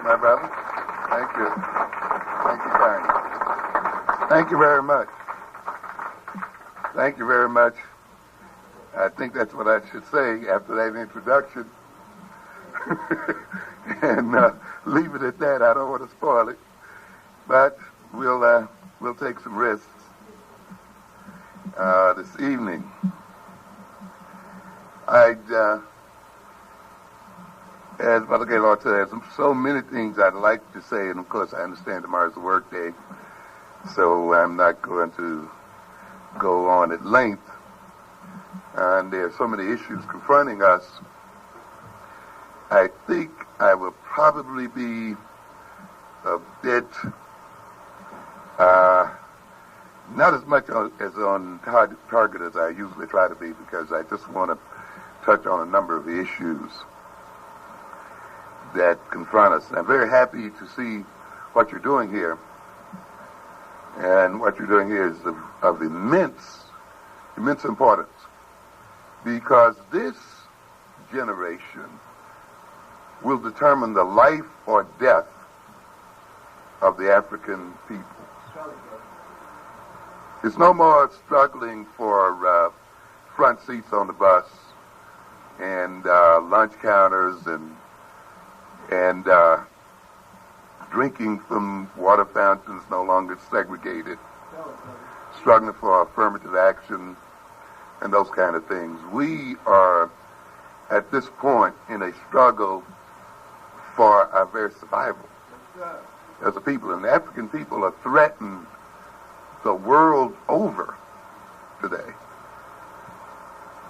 my brother. Thank you. Thank you, Barney. Thank you very much. Thank you very much. I think that's what I should say after that introduction. And leave it at that. I don't want to spoil it. But we'll take some risks this evening. As Brother Gaylord said, there's so many things I'd like to say, and of course I understand tomorrow's a work day, so I'm not going to go on at length. And there are so many issues confronting us. I think I will probably be a bit, not as much as on target as I usually try to be, because I just want to touch on a number of issues that confront us. I'm very happy to see what you're doing here. And what you're doing here is of immense importance, because this generation will determine the life or death of the African people. It's no more struggling for front seats on the bus and lunch counters and drinking from water fountains no longer segregated, struggling for affirmative action and those kind of things. We are at this point in a struggle for our very survival as a people, and the African people are threatened the world over today.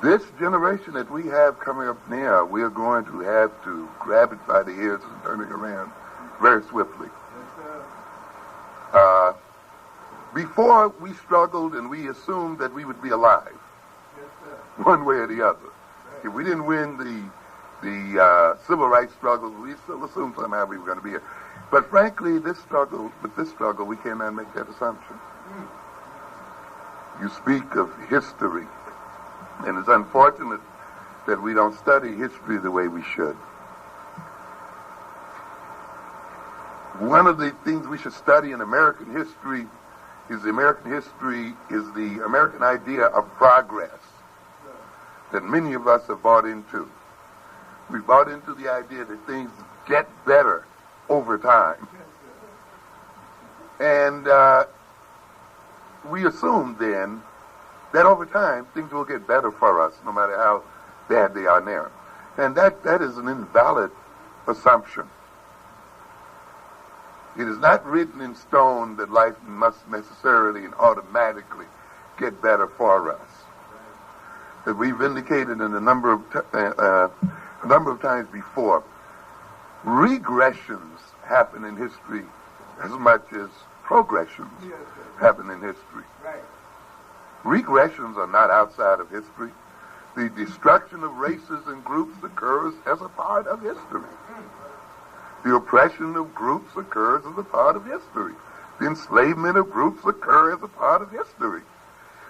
This generation that we have coming up now, we are going to have to grab it by the ears and turn it around very swiftly. Before we struggled and we assumed that we would be alive, one way or the other. If we didn't win the civil rights struggle, we still assumed somehow we were going to be here. But frankly, with this struggle, we cannot make that assumption. You speak of history, and it's unfortunate that we don't study history the way we should. One of the things we should study in American history is the American idea of progress that many of us have bought into. We bought into the idea that things get better over time. And we assume then that over time things will get better for us, no matter how bad they are now. And that is an invalid assumption. It is not written in stone that life must necessarily and automatically get better for us. That we've indicated in a number of times before, regressions happen in history as much as progressions happen in history. Regressions are not outside of history. The destruction of races and groups occurs as a part of history. The oppression of groups occurs as a part of history. The enslavement of groups occurs as a part of history.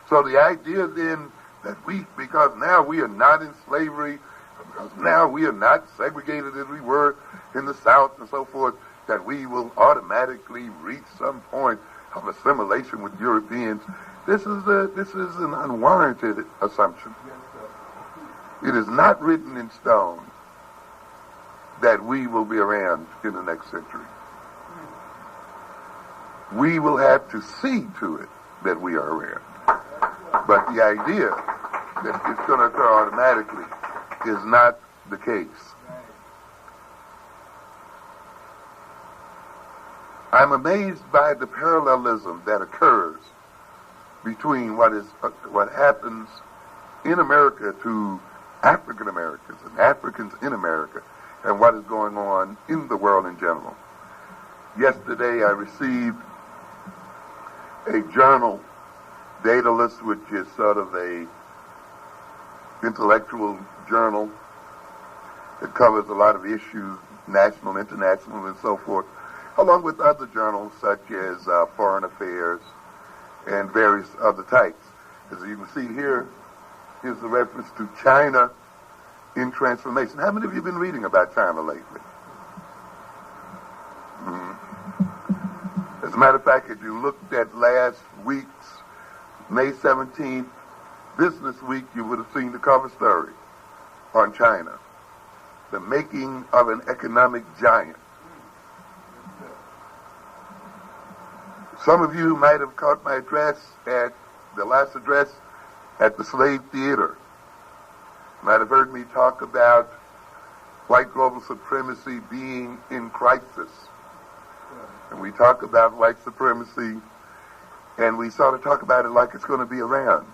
So the idea then that because now we are not in slavery, because now we are not segregated as we were in the South and so forth, that we will automatically reach some point of assimilation with Europeans, this is an unwarranted assumption. It is not written in stone that we will be around in the next century. We will have to see to it that we are around. But the idea that it's going to occur automatically is not the case. I'm amazed by the parallelism that occurs between what happens in America to African Americans and Africans in America and what is going on in the world in general. Yesterday I received a journal, Daedalus, which is sort of a intellectual journal that covers a lot of issues, national, international, and so forth, along with other journals such as Foreign Affairs and various other types. As you can see here, here's the reference to China in transformation. How many of you have been reading about China lately? As a matter of fact, if you looked at last week's May 17th Business Week, you would have seen the cover story on China, the making of an economic giant. Some of you might have caught my address at the last address at the Slave Theater. Might have heard me talk about white global supremacy being in crisis. And we talk about white supremacy, and we sort of talk about it like it's going to be around.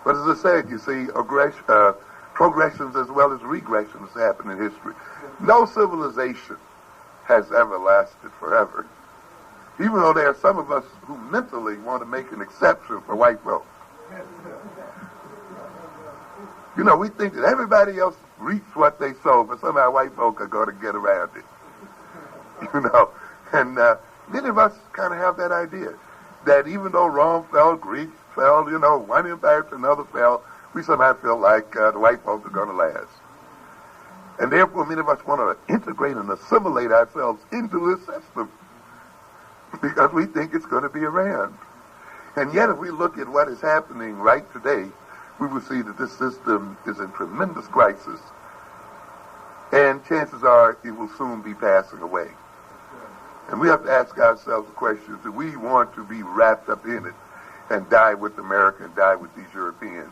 But as I said, you see, progressions as well as regressions happen in history. No civilization has ever lasted forever, even though there are some of us who mentally want to make an exception for white folks. You know, we think that everybody else reaps what they sow, but somehow white folk are going to get around it. You know, and many of us kind of have that idea, that even though Rome fell, Greece fell, you know, one empire to another fell, we somehow feel like the white folks are going to last. And therefore, many of us want to integrate and assimilate ourselves into this system because we think it's going to be around. And yet, if we look at what is happening right today, we will see that this system is in tremendous crisis, and chances are it will soon be passing away. And we have to ask ourselves the question, do we want to be wrapped up in it and die with America and die with these Europeans?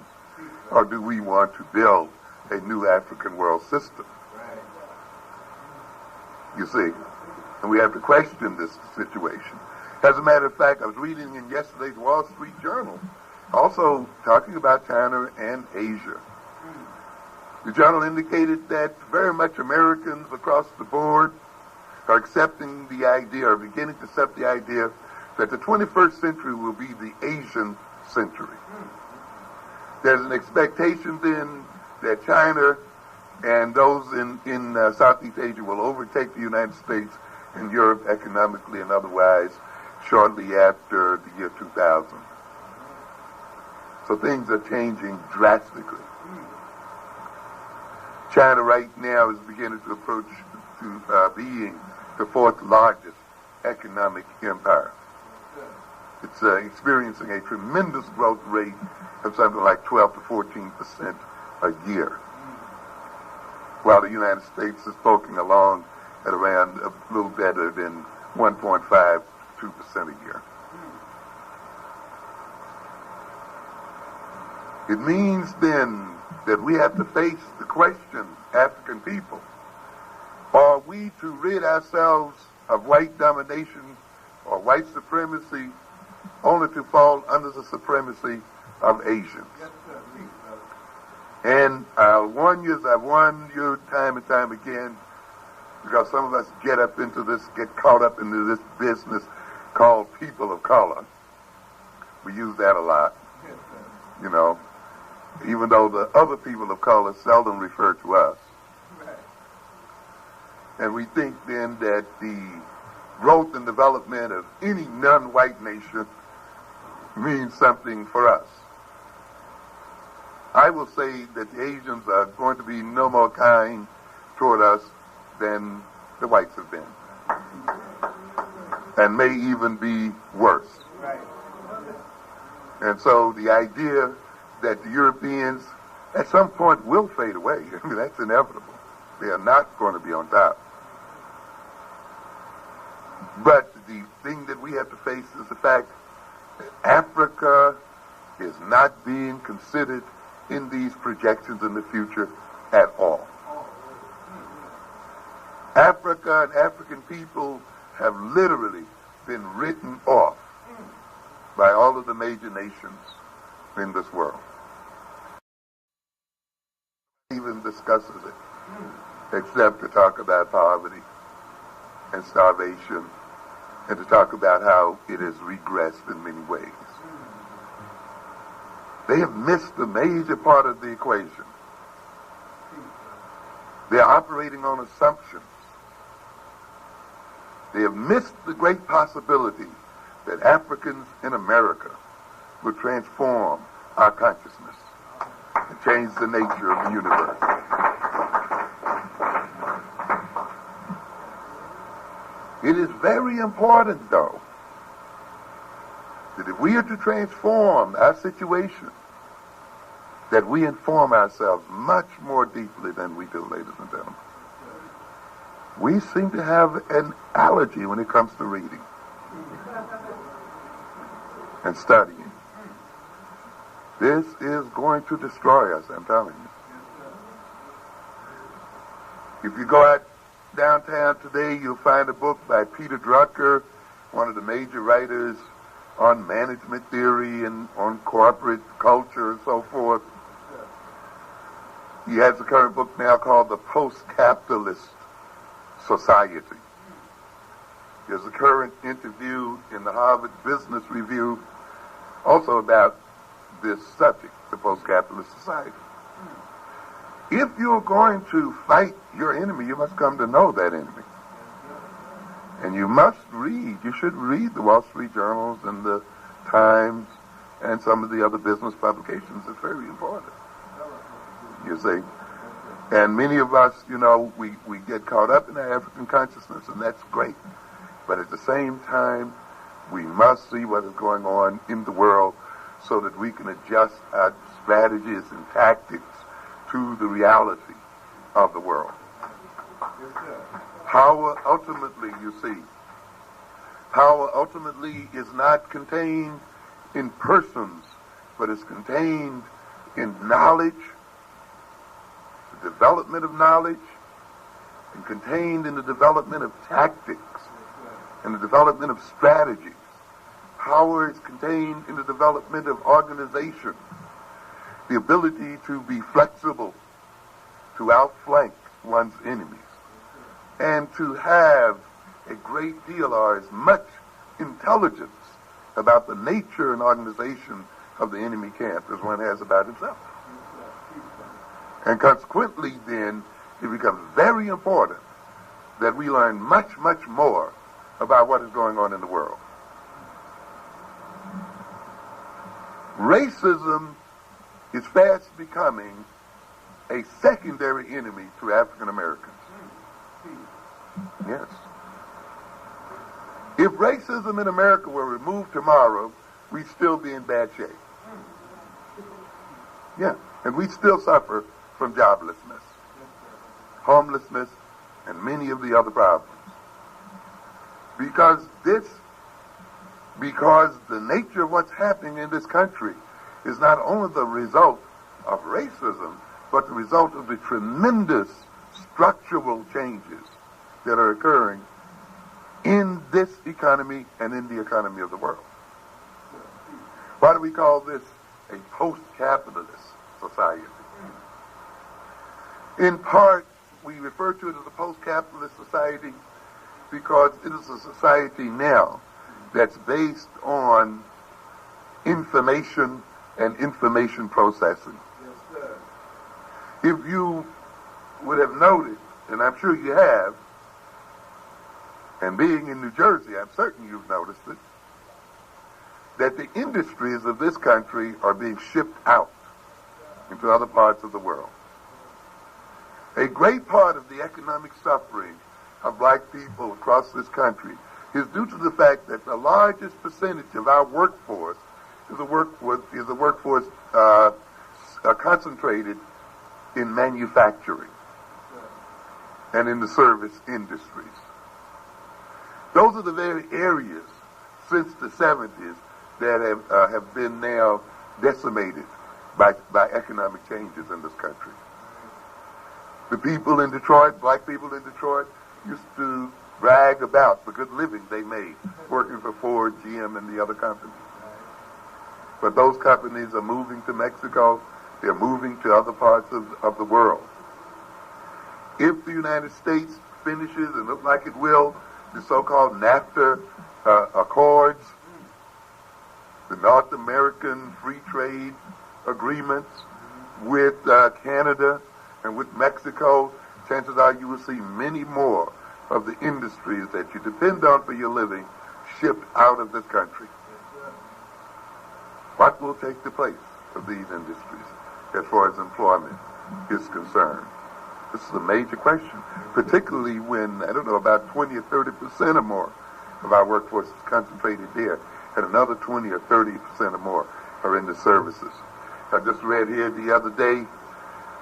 Or do we want to build a new African world system? You see, and we have to question this situation. As a matter of fact, I was reading in yesterday's Wall Street Journal, also talking about China and Asia. The journal indicated that very much Americans across the board are accepting the idea, or beginning to accept the idea, that the 21st century will be the Asian century. There's an expectation then that China and those in Southeast Asia will overtake the United States and Europe economically and otherwise shortly after the year 2000. So things are changing drastically. China right now is beginning to approach to being the fourth largest economic empire. It's experiencing a tremendous growth rate of something like 12 to 14% a year, while the United States is poking along at around a little better than 1.5 to 2% a year. It means then that we have to face the question, African people, are we to rid ourselves of white domination or white supremacy only to fall under the supremacy of Asians? And I'll warn you, as I've warned you time and time again, because some of us get caught up into this business called people of color. We use that a lot, you know, even though the other people of color seldom refer to us. And we think then that the growth and development of any non-white nation means something for us. I will say that the Asians are going to be no more kind toward us than the whites have been, and may even be worse. And so the idea that the Europeans at some point will fade away, I mean, that's inevitable. They are not going to be on top. But the thing that we have to face is the fact that Africa is not being considered in these projections in the future at all. Africa and African people have literally been written off by all of the major nations in this world. Even discusses it, except to talk about poverty and starvation, and to talk about how it has regressed in many ways. They have missed a major part of the equation. They are operating on assumptions. They have missed the great possibility that Africans in America will transform our consciousness and change the nature of the universe. It is very important, though, that if we are to transform our situation, that we inform ourselves much more deeply than we do, ladies and gentlemen. We seem to have an allergy when it comes to reading and studying. This is going to destroy us, I'm telling you. If you go out downtown today, you'll find a book by Peter Drucker, one of the major writers on management theory and on corporate culture and so forth. He has a current book now called The Post-Capitalist Society. There's a current interview in the Harvard Business Review also about this subject, the post-capitalist society. If you're going to fight your enemy, you must come to know that enemy. And you must read. You should read the Wall Street Journals and the Times and some of the other business publications. It's very important, you see. And many of us, you know, we get caught up in our African consciousness, and that's great. But at the same time, we must see what is going on in the world so that we can adjust our strategies and tactics to the reality of the world. Power ultimately, you see, power ultimately is not contained in persons, but is contained in knowledge, the development of knowledge, and contained in the development of tactics and the development of strategies. Power is contained in the development of organization, the ability to be flexible, to outflank one's enemies, and to have a great deal or as much intelligence about the nature and organization of the enemy camp as one has about himself. And consequently, then, it becomes very important that we learn much, much more about what is going on in the world. Racism is fast becoming a secondary enemy to African Americans. Yes. If racism in America were removed tomorrow, we'd still be in bad shape. Yeah, and we'd still suffer from joblessness, homelessness, and many of the other problems. Because the nature of what's happening in this country is not only the result of racism, but the result of the tremendous structural changes that are occurring in this economy and in the economy of the world. Why do we call this a post-capitalist society? In part, we refer to it as a post-capitalist society because it is a society now that's based on information and information processing. Yes, sir. If you would have noticed, and I'm sure you have, and being in New Jersey, I'm certain you've noticed it, that the industries of this country are being shipped out into other parts of the world. A great part of the economic suffering of black people across this country is due to the fact that the largest percentage of our workforce is a workforce concentrated in manufacturing and in the service industries. Those are the very areas since the 70s that have been now decimated by economic changes in this country. The people in Detroit, black people in Detroit, used to brag about the good living they made working for Ford, GM, and the other companies. But those companies are moving to Mexico. They're moving to other parts of the world. If the United States finishes, and looks like it will, the so-called NAFTA accords, the North American free trade agreements with Canada and with Mexico, chances are you will see many more of the industries that you depend on for your living shipped out of this country. What will take the place of these industries as far as employment is concerned? This is a major question, particularly when, I don't know, about 20 or 30% or more of our workforce is concentrated there, and another 20 or 30% or more are in the services. I just read here the other day,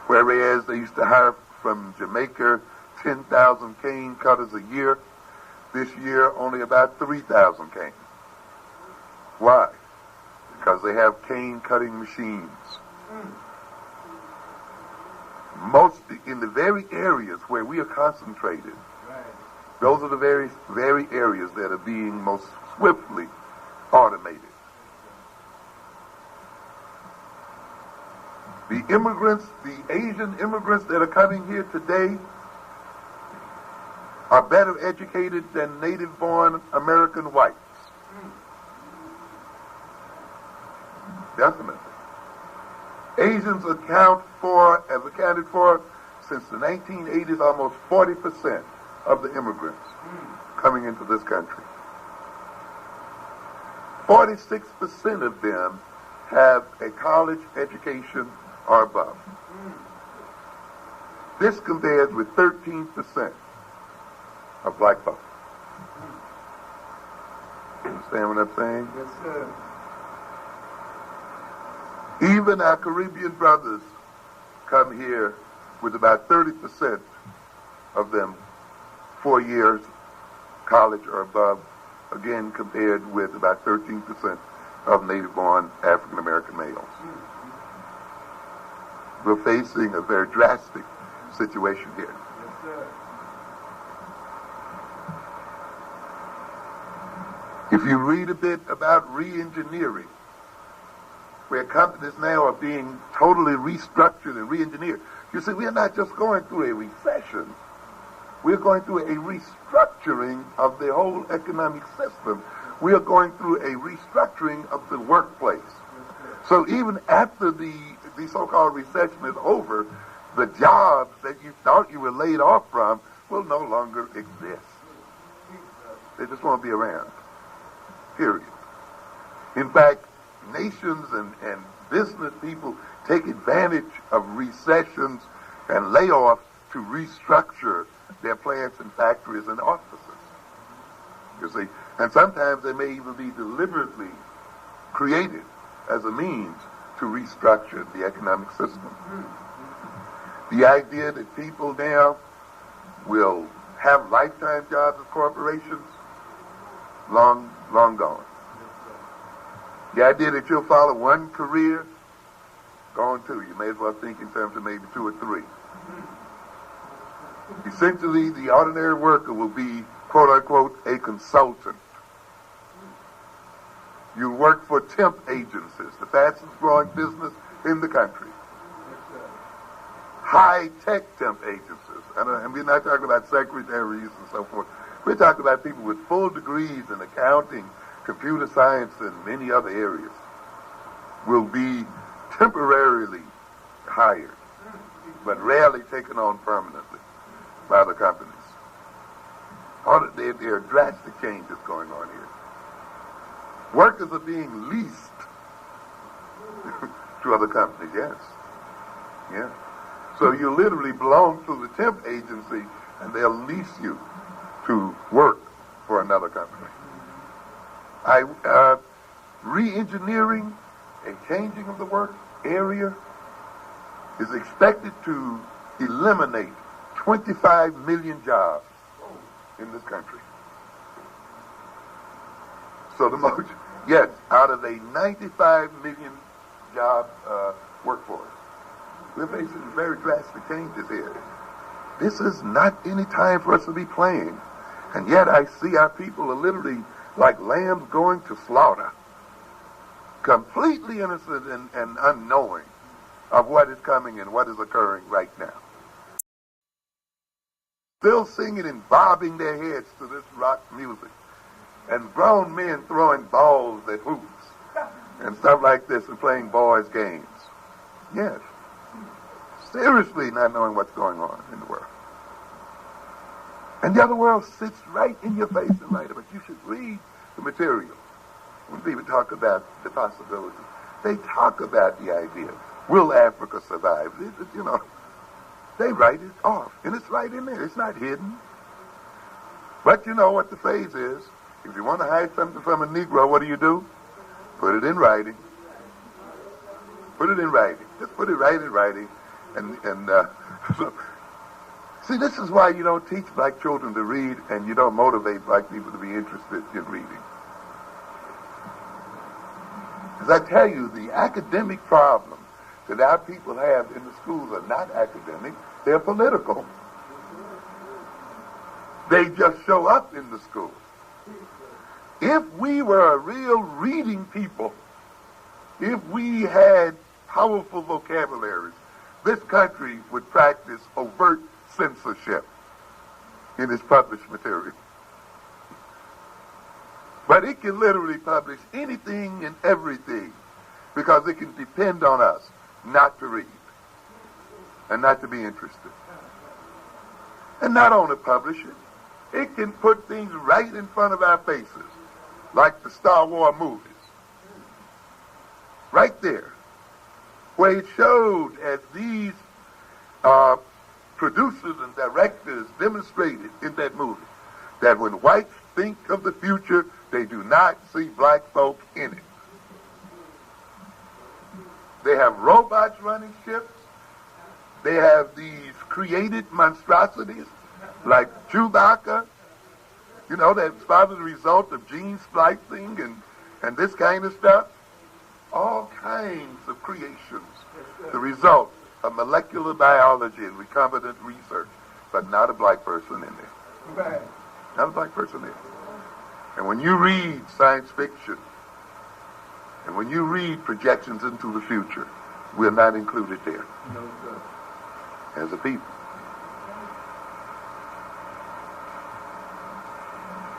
whereas they used to hire from Jamaica 10,000 cane cutters a year, this year only about 3,000 cane. Why? Because they have cane cutting machines. Most in the very areas where we are concentrated, those are the very areas that are being most swiftly automated. The immigrants, the Asian immigrants that are coming here today are better educated than native-born American whites. Definitely. Asians have accounted for, since the 1980s, almost 40% of the immigrants coming into this country. 46% of them have a college education or above. This compares with 13% of black folks. Understand what I'm saying? Yes, sir. Even our Caribbean brothers come here with about 30% of them 4 years college or above, again compared with about 13% of native-born African-American males. We're facing a very drastic situation here. Yes, sir. If you read a bit about re-engineering, where companies now are being totally restructured and re-engineered, you see, we're not just going through a recession, we're going through a restructuring of the whole economic system. We are going through a restructuring of the workplace. So even after the so-called recession is over, the jobs that you thought you were laid off from will no longer exist. They just won't be around. Period. In fact, nations and business people take advantage of recessions and layoffs to restructure their plants and factories and offices. You see, and sometimes they may even be deliberately created as a means to restructure the economic system. The idea that people now will have lifetime jobs at corporations, long gone. The idea that you'll follow one career, gone too. You may as well think in terms of maybe 2 or 3. Essentially, the ordinary worker will be, quote unquote, a consultant. You work for temp agencies, the fastest growing business in the country. High-tech temp agencies. And we're not talking about secretaries and so forth. We're talking about people with full degrees in accounting, computer science, and many other areas will be temporarily hired, but rarely taken on permanently by the companies. There are drastic changes going on here. Workers are being leased to other companies, yes. Yeah. So you literally belong to the temp agency, and they'll lease you to work for another company. Re-engineering, a changing of the work area, is expected to eliminate 25 million jobs in this country. So yes, out of a 95 million job workforce, we're facing very drastic changes here. This is not any time for us to be playing. And yet I see our people are literally like lambs going to slaughter, completely innocent and unknowing of what is coming and what is occurring right now. Still singing and bobbing their heads to this rock music, and grown men throwing balls at hoops and stuff like this and playing boys' games. Yes. Seriously not knowing what's going on in the world. And the other world sits right in your face and right about. You should read the material. When people talk about the possibilities, they talk about the idea. Will Africa survive? They write it off, and it's right in there. It's not hidden. But you know what the phrase is. If you want to hide something from a Negro, what do? Put it in writing. Put it in writing. Just put it right in writing. So, see, this is why you don't teach black children to read, and you don't motivate black people to be interested in reading. As I tell you, the academic problems that our people have in the schools are not academic, they're political. They just show up in the schools. If we were a real reading people, if we had powerful vocabularies, this country would practice overt censorship in its published material. But it can literally publish anything and everything because it can depend on us not to read and not to be interested. And not only publish it, it can put things right in front of our faces, like the Star Wars movies. Right there, where it showed as these producers and directors demonstrated in that movie that when whites think of the future, they do not see black folk in it. They have robots running ships. They have these created monstrosities like Chewbacca, you know, that's probably the result of gene splicing and this kind of stuff. All kinds of creations, the result of molecular biology and recombinant research, but not a black person in there. Right. Not a black person there. And when you read science fiction, and when you read projections into the future, we're not included there. No, sir. As a people.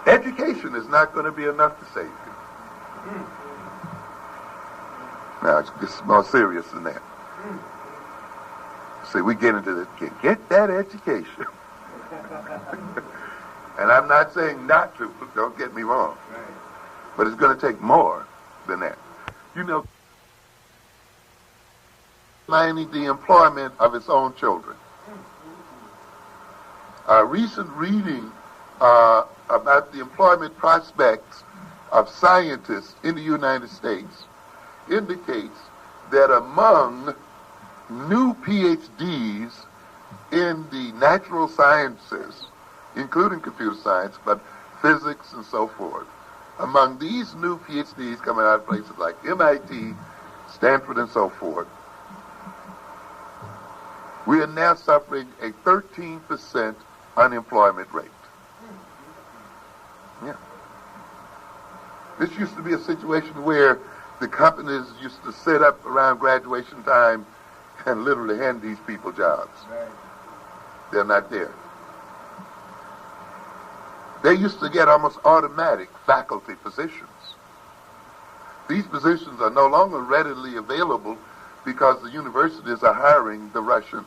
Education is not going to be enough to save you. Now, it's more serious than that. See, we get into this, get that education. And I'm not saying not to, don't get me wrong. But it's going to take more than that. You know, lining the employment of its own children. A recent reading about the employment prospects of scientists in the United States indicates that among new PhDs in the natural sciences, including computer science, but physics and so forth, among these new PhDs coming out of places like MIT, Stanford, and so forth, we are now suffering a 13% unemployment rate. Yeah. This used to be a situation where the companies used to sit up around graduation time and literally hand these people jobs. Right. They're not there. They used to get almost automatic faculty positions. These positions are no longer readily available because the universities are hiring the Russians,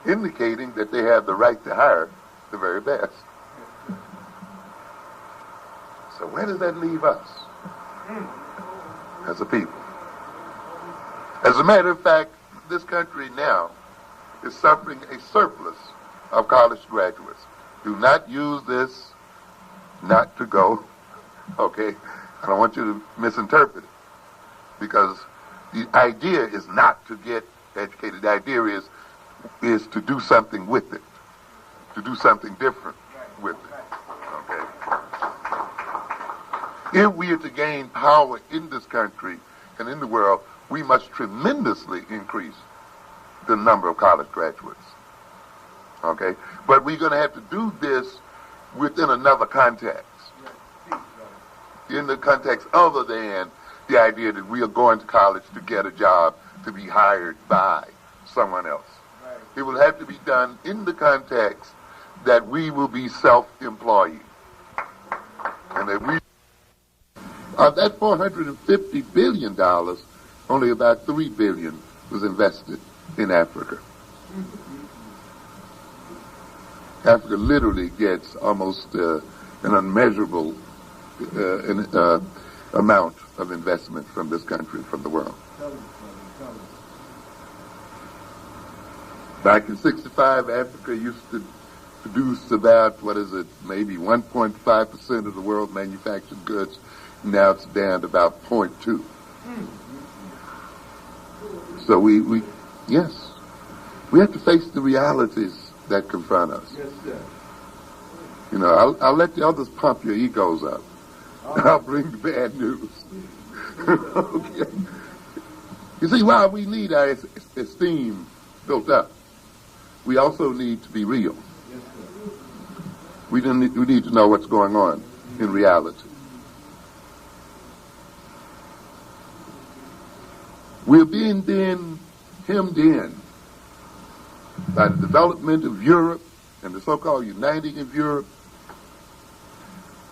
indicating that they have the right to hire the very best. So where does that leave us as a people? As a matter of fact, this country now is suffering a surplus of college graduates. Do not use this not to go, okay? I don't want you to misinterpret it, because the idea is not to get educated. The idea is to do something with it, to do something different with it, okay? If we are to gain power in this country and in the world, we must tremendously increase the number of college graduates, okay? But we're going to have to do this within another context, in the context other than the idea that we are going to college to get a job, to be hired by someone else. Right. It will have to be done in the context that we will be self-employed. And that we, of that $450 billion, only about $3 billion was invested in Africa. Africa literally gets almost an unmeasurable amount of investment from this country, from the world. Back in 65, Africa used to produce about, maybe 1.5% of the world's manufactured goods. Now it's down to about 0.2. So we have to face the realities that confront us. Yes, sir. You know, I'll let the others pump your egos up. I'll bring the bad news. Okay. You see, while we need our esteem built up, we also need to be real. Yes, sir. We need to know what's going on in reality. We're being then hemmed in by the development of Europe and the so-called uniting of Europe,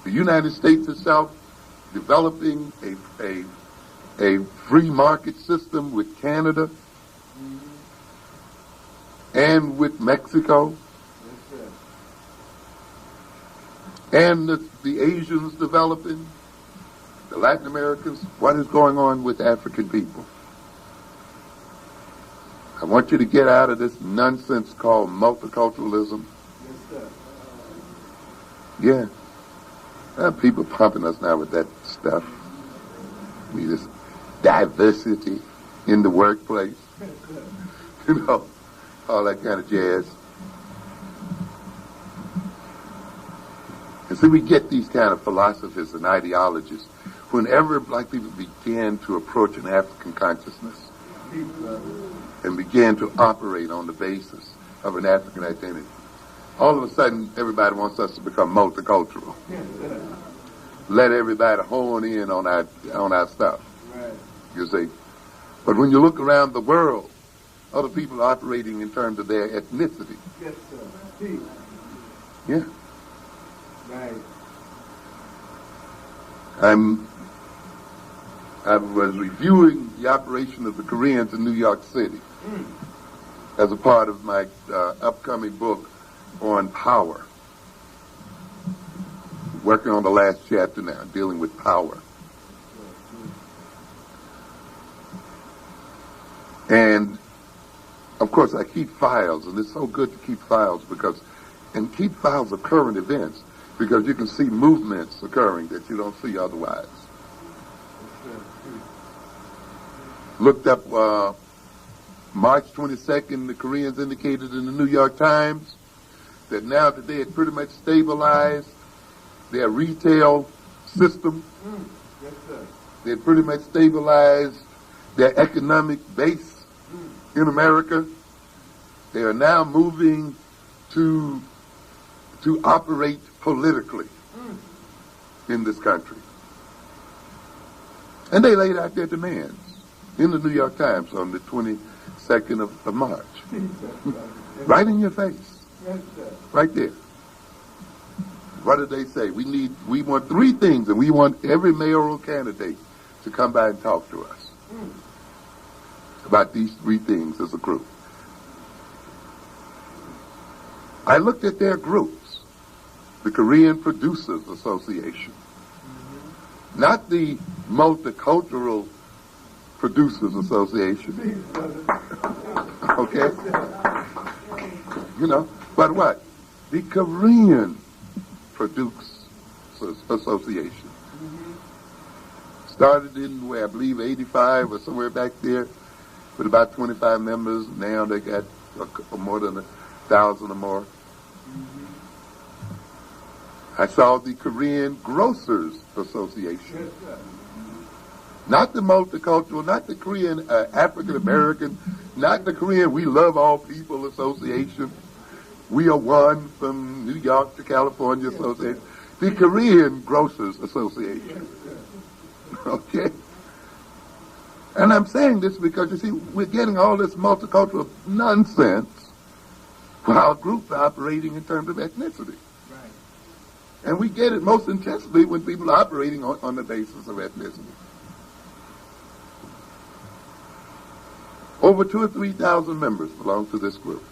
the United States itself developing a free market system with Canada and with Mexico, and the Asians developing, the Latin Americans. What is going on with African people? I want you to get out of this nonsense called multiculturalism. Yeah. People pumping us now with that stuff. This diversity in the workplace. You know, all that kind of jazz. And so we get these kind of philosophies and ideologies whenever black people begin to approach an African consciousness and begin to operate on the basis of an African identity. All of a sudden, everybody wants us to become multicultural. Let everybody hone in on our stuff. You see. But when you look around the world, other people are operating in terms of their ethnicity. Yes, sir. Yeah. Right. I was reviewing the operation of the Koreans in New York City as a part of my upcoming book on power. Working on the last chapter now, dealing with power. And, of course, I keep files, and it's so good to keep files and keep files of current events, because you can see movements occurring that you don't see otherwise. Looked up March 22nd, the Koreans indicated in the New York Times that now that they had pretty much stabilized their retail system, Yes, sir. they had pretty much stabilized their economic base in America. They are now moving to operate politically in this country. And they laid out their demands in the New York Times on the 22nd of March. Right in your face. Yes, sir. Right there. What did they say? We want three things, and we want every mayoral candidate to come by and talk to us about these three things as a group. I looked at their groups, the Korean Producers Association, not the Multicultural Producers Association. Okay? You know, but what? The Korean Producers Association. Started in, I believe, 85 or somewhere back there with about 25 members. Now they got more than 1,000 or more. I saw the Korean Grocers Association. Not the multicultural, not the Korean African American, not the Korean We Love All People Association. We are one from New York to California Association. The Korean Grocers Association. Okay? And I'm saying this because, you see, we're getting all this multicultural nonsense while groups are operating in terms of ethnicity. Right. And we get it most intensely when people are operating on the basis of ethnicity. Over 2,000 or 3,000 members belong to this group.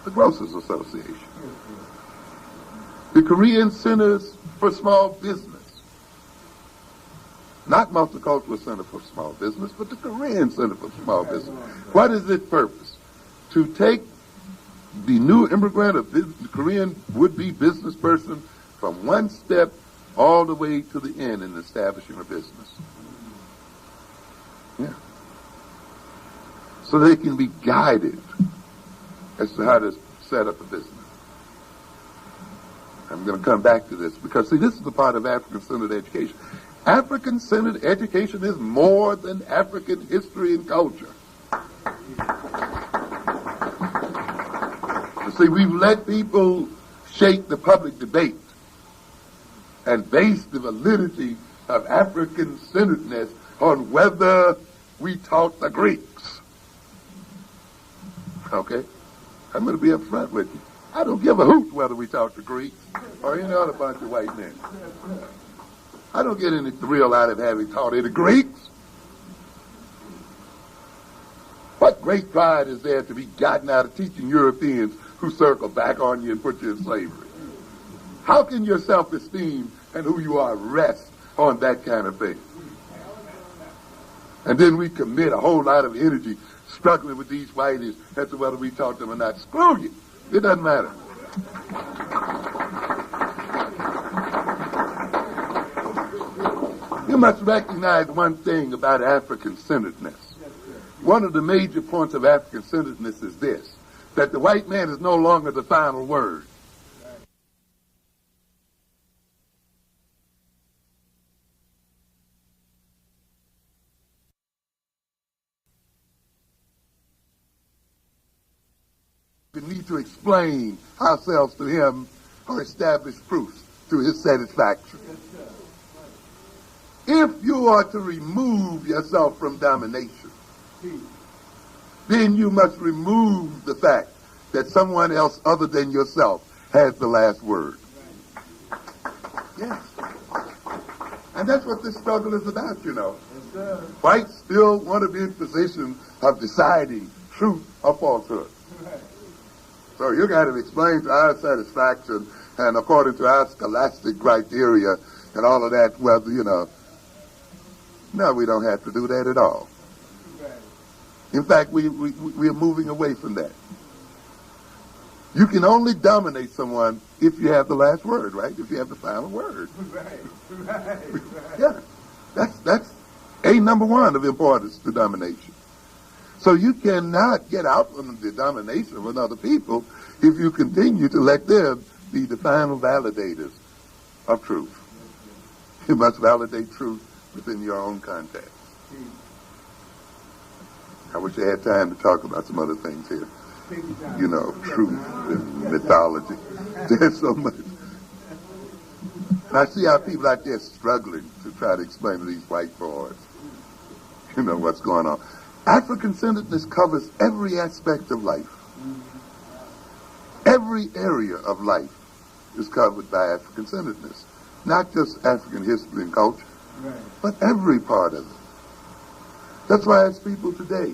The Grocers Association. The Korean Centers for Small Business. Not Multicultural Center for Small Business, but the Korean Center for Small Business. What is its purpose? to take the new immigrant, the Korean would-be business person, from one step all the way to the end in establishing a business. Yeah. So they can be guided as to how to set up a business. I'm going to come back to this because, see, this is the part of African-centered education. African-centered education is more than African history and culture. You see, we've let people shake the public debate and base the validity of African-centeredness on whether we taught the Greeks. Okay? I'm going to be upfront with you. I don't give a hoot whether we taught the Greeks or any other bunch of white men. I don't get any thrill out of having taught any Greeks. What great pride is there to be gotten out of teaching Europeans who circle back on you and put you in slavery? How can your self-esteem and who you are rest on that kind of thing? And then we commit a whole lot of energy struggling with these whiteys as to whether we taught them or not. Screw you. It doesn't matter. You must recognize one thing about African-centeredness. One of the major points of African-centeredness is this, that the white man is no longer the final word. We need to explain ourselves to him or establish proofs to his satisfaction. If you are to remove yourself from domination, then you must remove the fact that someone else other than yourself has the last word. Yes. And that's what this struggle is about, you know. Whites still want to be in position of deciding truth or falsehood. So you got to explain to our satisfaction and according to our scholastic criteria and all of that, whether, you know, no, we don't have to do that at all. In fact, we are moving away from that. You can only dominate someone if you have the last word, right? If you have the final word. Right. Yeah. That's a number one of importance to domination. So you cannot get out from the domination of other people if you continue to let them be the final validators of truth. You must validate truth within your own context. I wish I had time to talk about some other things here. You know, truth and mythology. There's so much. And I see how people out there struggling to try to explain to these white boys, you know, what's going on. African-centeredness covers every aspect of life. Every area of life is covered by African-centeredness. Not just African history and culture, but every part of it. That's why I ask people today,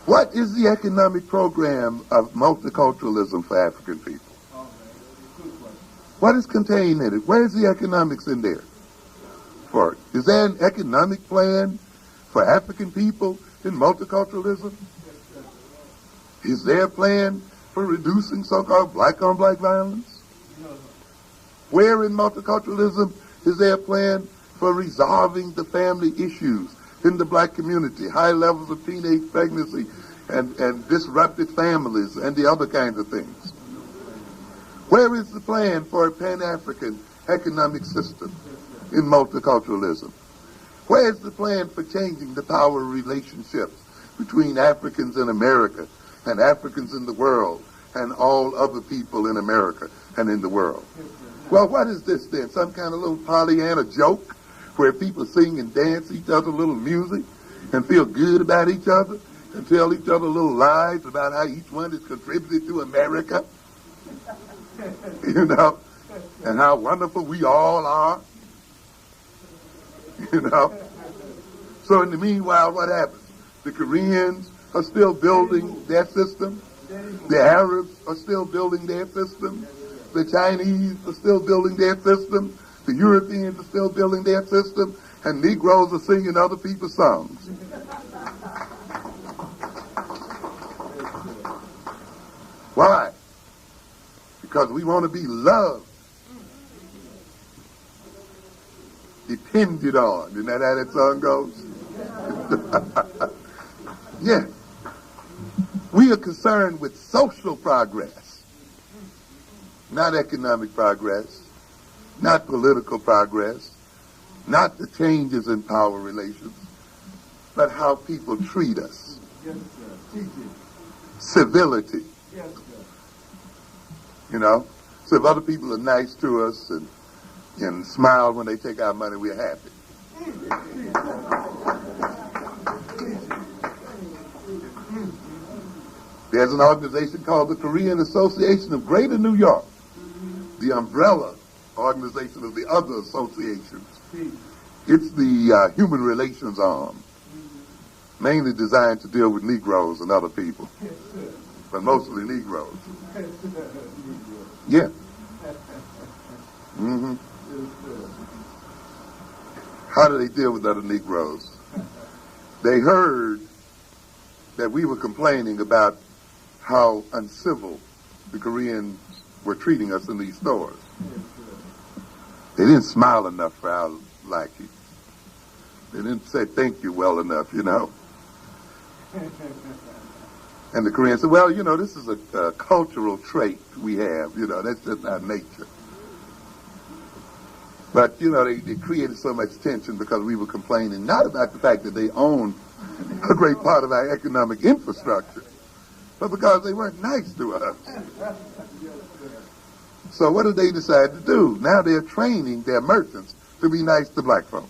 what is the economic program of multiculturalism for African people? What is contained in it? Where's the economics in there for it? Is there an economic plan for African people in multiculturalism? Is there a plan for reducing so-called black-on-black violence? Where in multiculturalism is there a plan for resolving the family issues in the black community, high levels of teenage pregnancy and disrupted families and the other kinds of things? Where is the plan for a Pan-African economic system in multiculturalism? Where is the plan for changing the power relationships between Africans in America and Africans in the world and all other people in America and in the world? Well, what is this then? Some kind of little Pollyanna joke where people sing and dance each other little music and feel good about each other and tell each other little lies about how each one has contributed to America, you know, and how wonderful we all are, you know. So in the meanwhile, what happens? The Koreans are still building their system. The Arabs are still building their system. The Chinese are still building their system. The Europeans are still building their system. And Negroes are singing other people's songs. Why? Because we want to be loved, depended on. Isn't that how that song goes? Yeah. We are concerned with social progress, not economic progress, not political progress, not the changes in power relations, but how people treat us. Yes, sir. Teach it. Civility. Yes, sir. You know? So if other people are nice to us and smile when they take our money, we're happy. There's an organization called the Korean Association of Greater New York, the umbrella organization of the other associations. It's the human relations arm, mainly designed to deal with Negroes and other people, but mostly Negroes. Yeah. Mm-hmm. How do they deal with other Negroes? They heard that we were complaining about how uncivil the Koreans were treating us in these stores. They didn't smile enough for our liking. They didn't say thank you well enough, you know. And the Koreans said, well, you know, this is a cultural trait we have, you know, that's just our nature. But, you know, they created so much tension because we were complaining not about the fact that they own a great part of our economic infrastructure, but because they weren't nice to us. So what did they decide to do? Now they're training their merchants to be nice to black folk.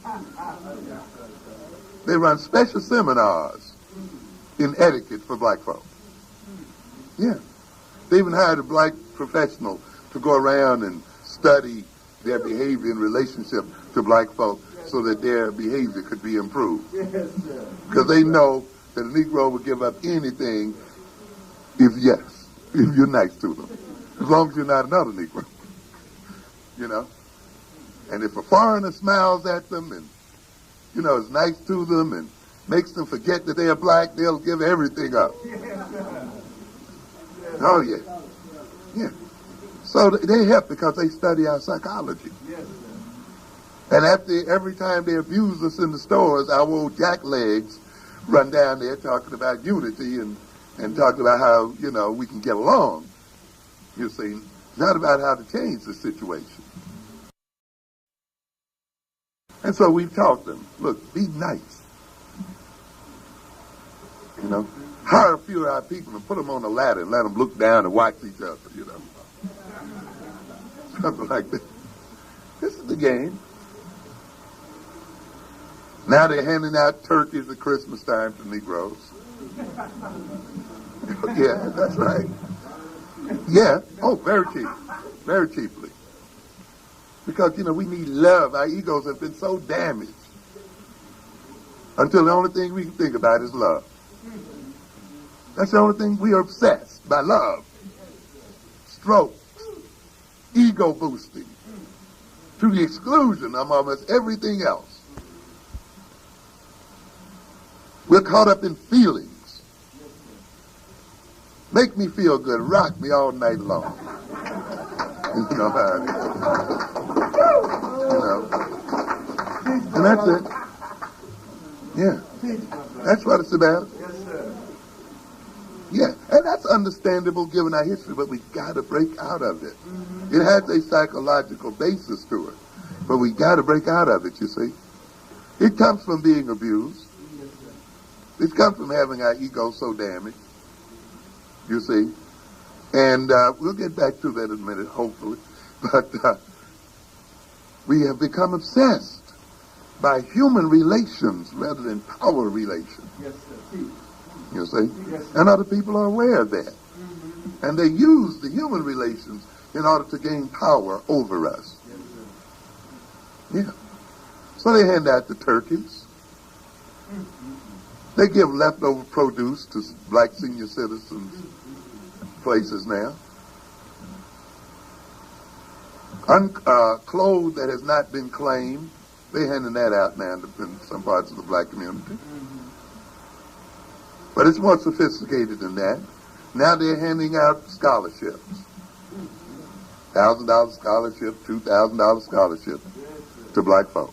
They run special seminars in etiquette for black folk. Yeah. They even hired a black professional to go around and study their behavior in relationship to black folk so that their behavior could be improved. Because they know that a Negro would give up anything if you're nice to them. As long as you're not another Negro. You know? And if a foreigner smiles at them and, you know, is nice to them and makes them forget that they are black, they'll give everything up. Oh, yeah. Yeah. So they help because they study our psychology. And every time they abuse us in the stores, our old jacklegs run down there talking about unity and talking about how, you know, we can get along. You see, not about how to change the situation. And so we've taught them, look, be nice. You know, hire a few of our people and put them on a ladder and let them look down and watch each other, you know. Something like that. This is the game. Now they're handing out turkeys at Christmas time to Negroes. Yeah, that's right. Yeah. Oh, very cheap. Very cheaply. Because, you know, we need love. Our egos have been so damaged until the only thing we can think about is love. That's the only thing. We are obsessed by love. Strokes. Ego boosting. To the exclusion of almost everything else. We're caught up in feelings. Make me feel good. Rock me all night long. You know how it is. You know. And that's it. Yeah. That's what it's about. Yeah. And that's understandable given our history, but we got to break out of it. It has a psychological basis to it. But we got to break out of it, you see. It comes from being abused. It comes from having our ego so damaged, you see. And we'll get back to that in a minute, hopefully. But we have become obsessed by human relations rather than power relations. Yes, sir. You see? Yes, and other people are aware of that. And they use the human relations in order to gain power over us. Yes, yeah. So they hand out the turkeys. They give leftover produce to black senior citizens places now. Clothes that has not been claimed, they're handing that out now in some parts of the black community. But it's more sophisticated than that. Now they're handing out scholarships. $1,000 scholarship, $2,000 scholarship to black folk.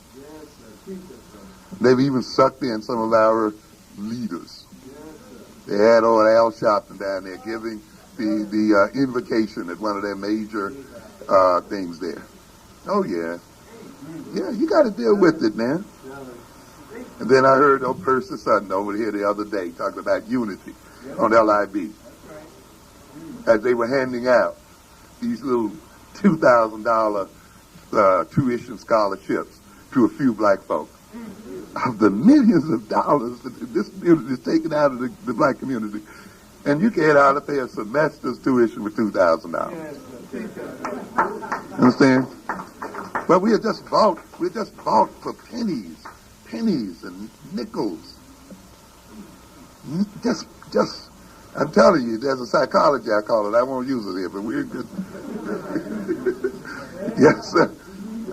They've even sucked in some of our leaders. They had old Al Sharpton down there giving the invocation at one of their major things there. Oh, yeah. Yeah, you got to deal with it, man. And then I heard old Percy Sutton over here the other day talking about unity on LIB as they were handing out these little $2,000 tuition scholarships to a few black folk. Of the millions of dollars that this community is taking out of the black community, and you can't hardly pay a semester's tuition with $2,000. Understand? But we're just bought for pennies and nickels. Just, I'm telling you, there's a psychology, I call it. I won't use it here, but we're just, yes, sir.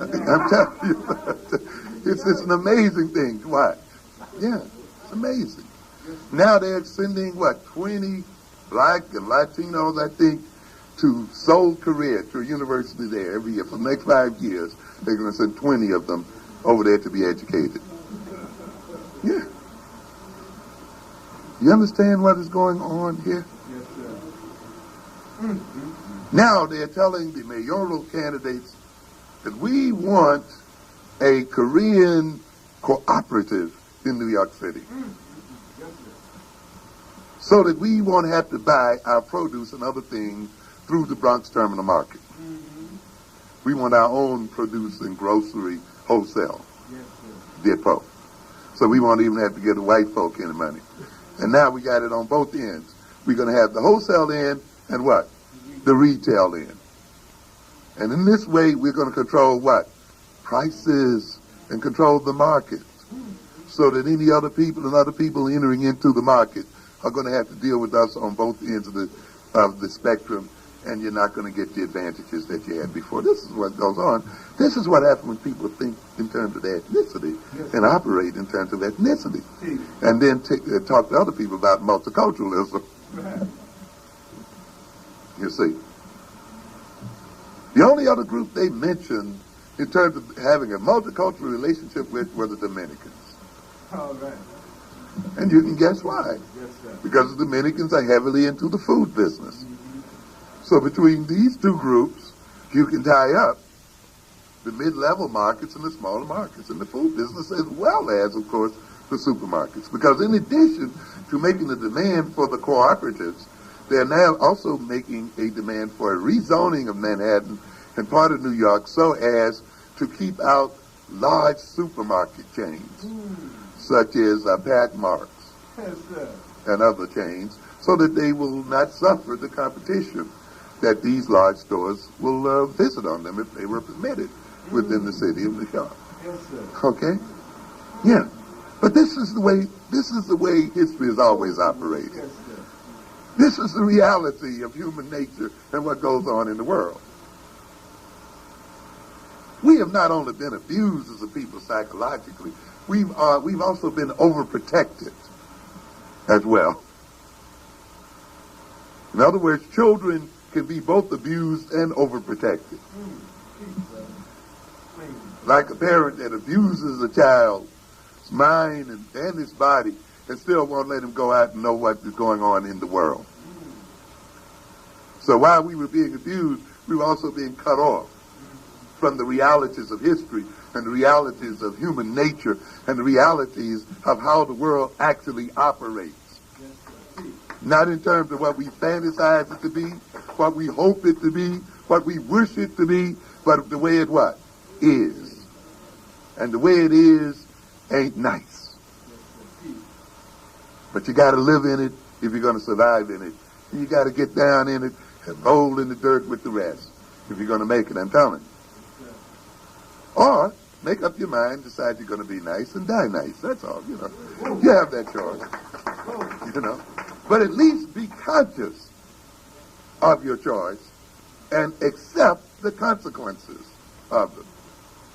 I'm telling you, it's an amazing thing to watch. Yeah, it's amazing. Now they're sending, 20 black and Latinos, I think, to Seoul, Korea, to a university there every year. For the next 5 years, they're going to send 20 of them over there to be educated. Yeah. You understand what is going on here? Yes, sir. Now they're telling the mayoral candidates that we want a Korean cooperative in New York City, so that we won't have to buy our produce and other things through the Bronx Terminal Market. We want our own produce and grocery wholesale depot, so we won't even have to give the white folk any money. And now we got it on both ends. We're going to have the wholesale end and what? The retail end. And in this way, we're going to control what? Prices, and control the market, so that any other people and other people entering into the market are going to have to deal with us on both ends of the spectrum, and you're not going to get the advantages that you had before. This is what goes on. This is what happens when people think in terms of their ethnicity and operate in terms of ethnicity, and then talk to other people about multiculturalism. You see, the only other group they mentioned in terms of having a multicultural relationship with were the Dominicans. All right. And you can guess why. Yes, sir. Because the Dominicans are heavily into the food business. So between these two groups, you can tie up the mid-level markets and the smaller markets in the food business, as well as, of course, the supermarkets. Because in addition to making the demand for the cooperatives, they're now also making a demand for a rezoning of Manhattan and part of New York, so as to keep out large supermarket chains, such as Packmarks and other chains, so that they will not suffer the competition that these large stores will visit on them if they were permitted within the city of New York. Yes, sir. Okay? Yeah. But this is the way history has always operated. Yes, sir. This is the reality of human nature and what goes on in the world. We have not only been abused as a people psychologically, we've also been overprotected as well. In other words, children can be both abused and overprotected. Like a parent that abuses a child's mind and his body and still won't let him go out and know what is going on in the world. So while we were being abused, we were also being cut off from the realities of history and the realities of human nature and the realities of how the world actually operates. Not in terms of what we fantasize it to be, what we hope it to be, what we wish it to be, but the way it what? Is. And the way it is ain't nice. But you got to live in it if you're going to survive in it. And you got to get down in it and roll in the dirt with the rest if you're going to make it, I'm telling you. Or make up your mind, decide you're going to be nice and die nice. That's all, you know. You have that choice, you know. But at least be conscious of your choice and accept the consequences of them.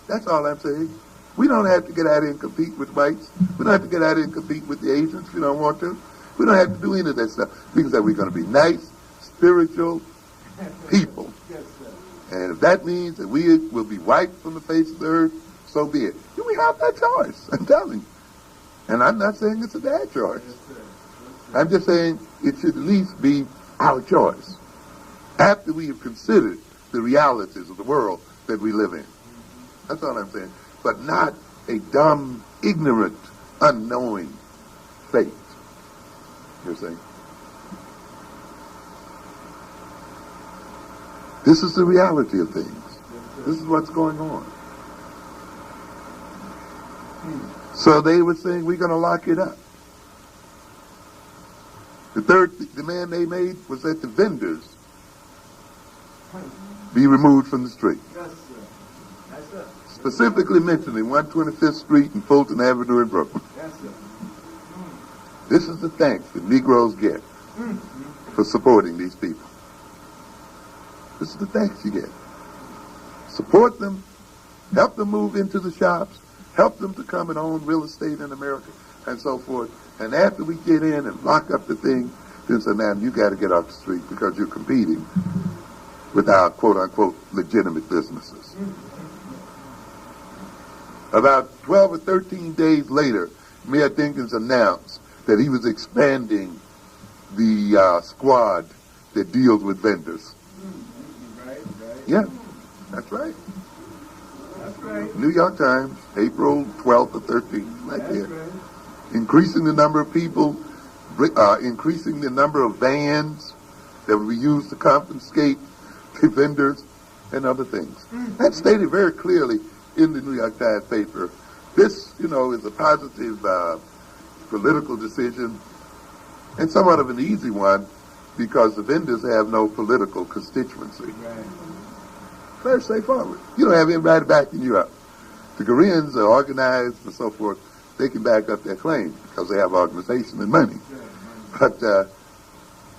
That's all I'm saying. We don't have to get out here and compete with whites. We don't have to get out here and compete with the Asians if you don't want to. We don't have to do any of that stuff. We can say we're going to be nice, spiritual people. Yes, sir. And if that means that we will be wiped from the face of the earth, so be it. We have that choice, I'm telling you. And I'm not saying it's a bad choice. Yes, sir. Yes, sir. I'm just saying it should at least be our choice. After we have considered the realities of the world that we live in. That's all I'm saying. But not a dumb, ignorant, unknowing faith. You're saying? This is the reality of things. This is what's going on. So they were saying, we're going to lock it up. The third demand they made was that the vendors be removed from the street. Yes, sir. Yes, sir. Specifically mentioning 125th Street and Fulton Avenue in Brooklyn. Yes, sir. This is the thanks that Negroes get for supporting these people. This is the thanks you get. Support them, help them move into the shops, help them to come and own real estate in America, and so forth. And after we get in and lock up the thing, then say, man, you got to get off the street because you're competing with our quote-unquote legitimate businesses. About 12 or 13 days later, Mayor Dinkins announced that he was expanding the squad that deals with vendors. Right. Yeah, that's right. That's right. New York Times, April 12th or 13th, right That's there. right. Increasing the number of people, increasing the number of vans that will be used to confiscate the vendors and other things. That's stated very clearly in the New York Times paper. This, is a positive political decision and somewhat of an easy one because the vendors have no political constituency. Right. Very straightforward. You don't have anybody backing you up. The Koreans are organized and so forth. They can back up their claim because they have organization and money. But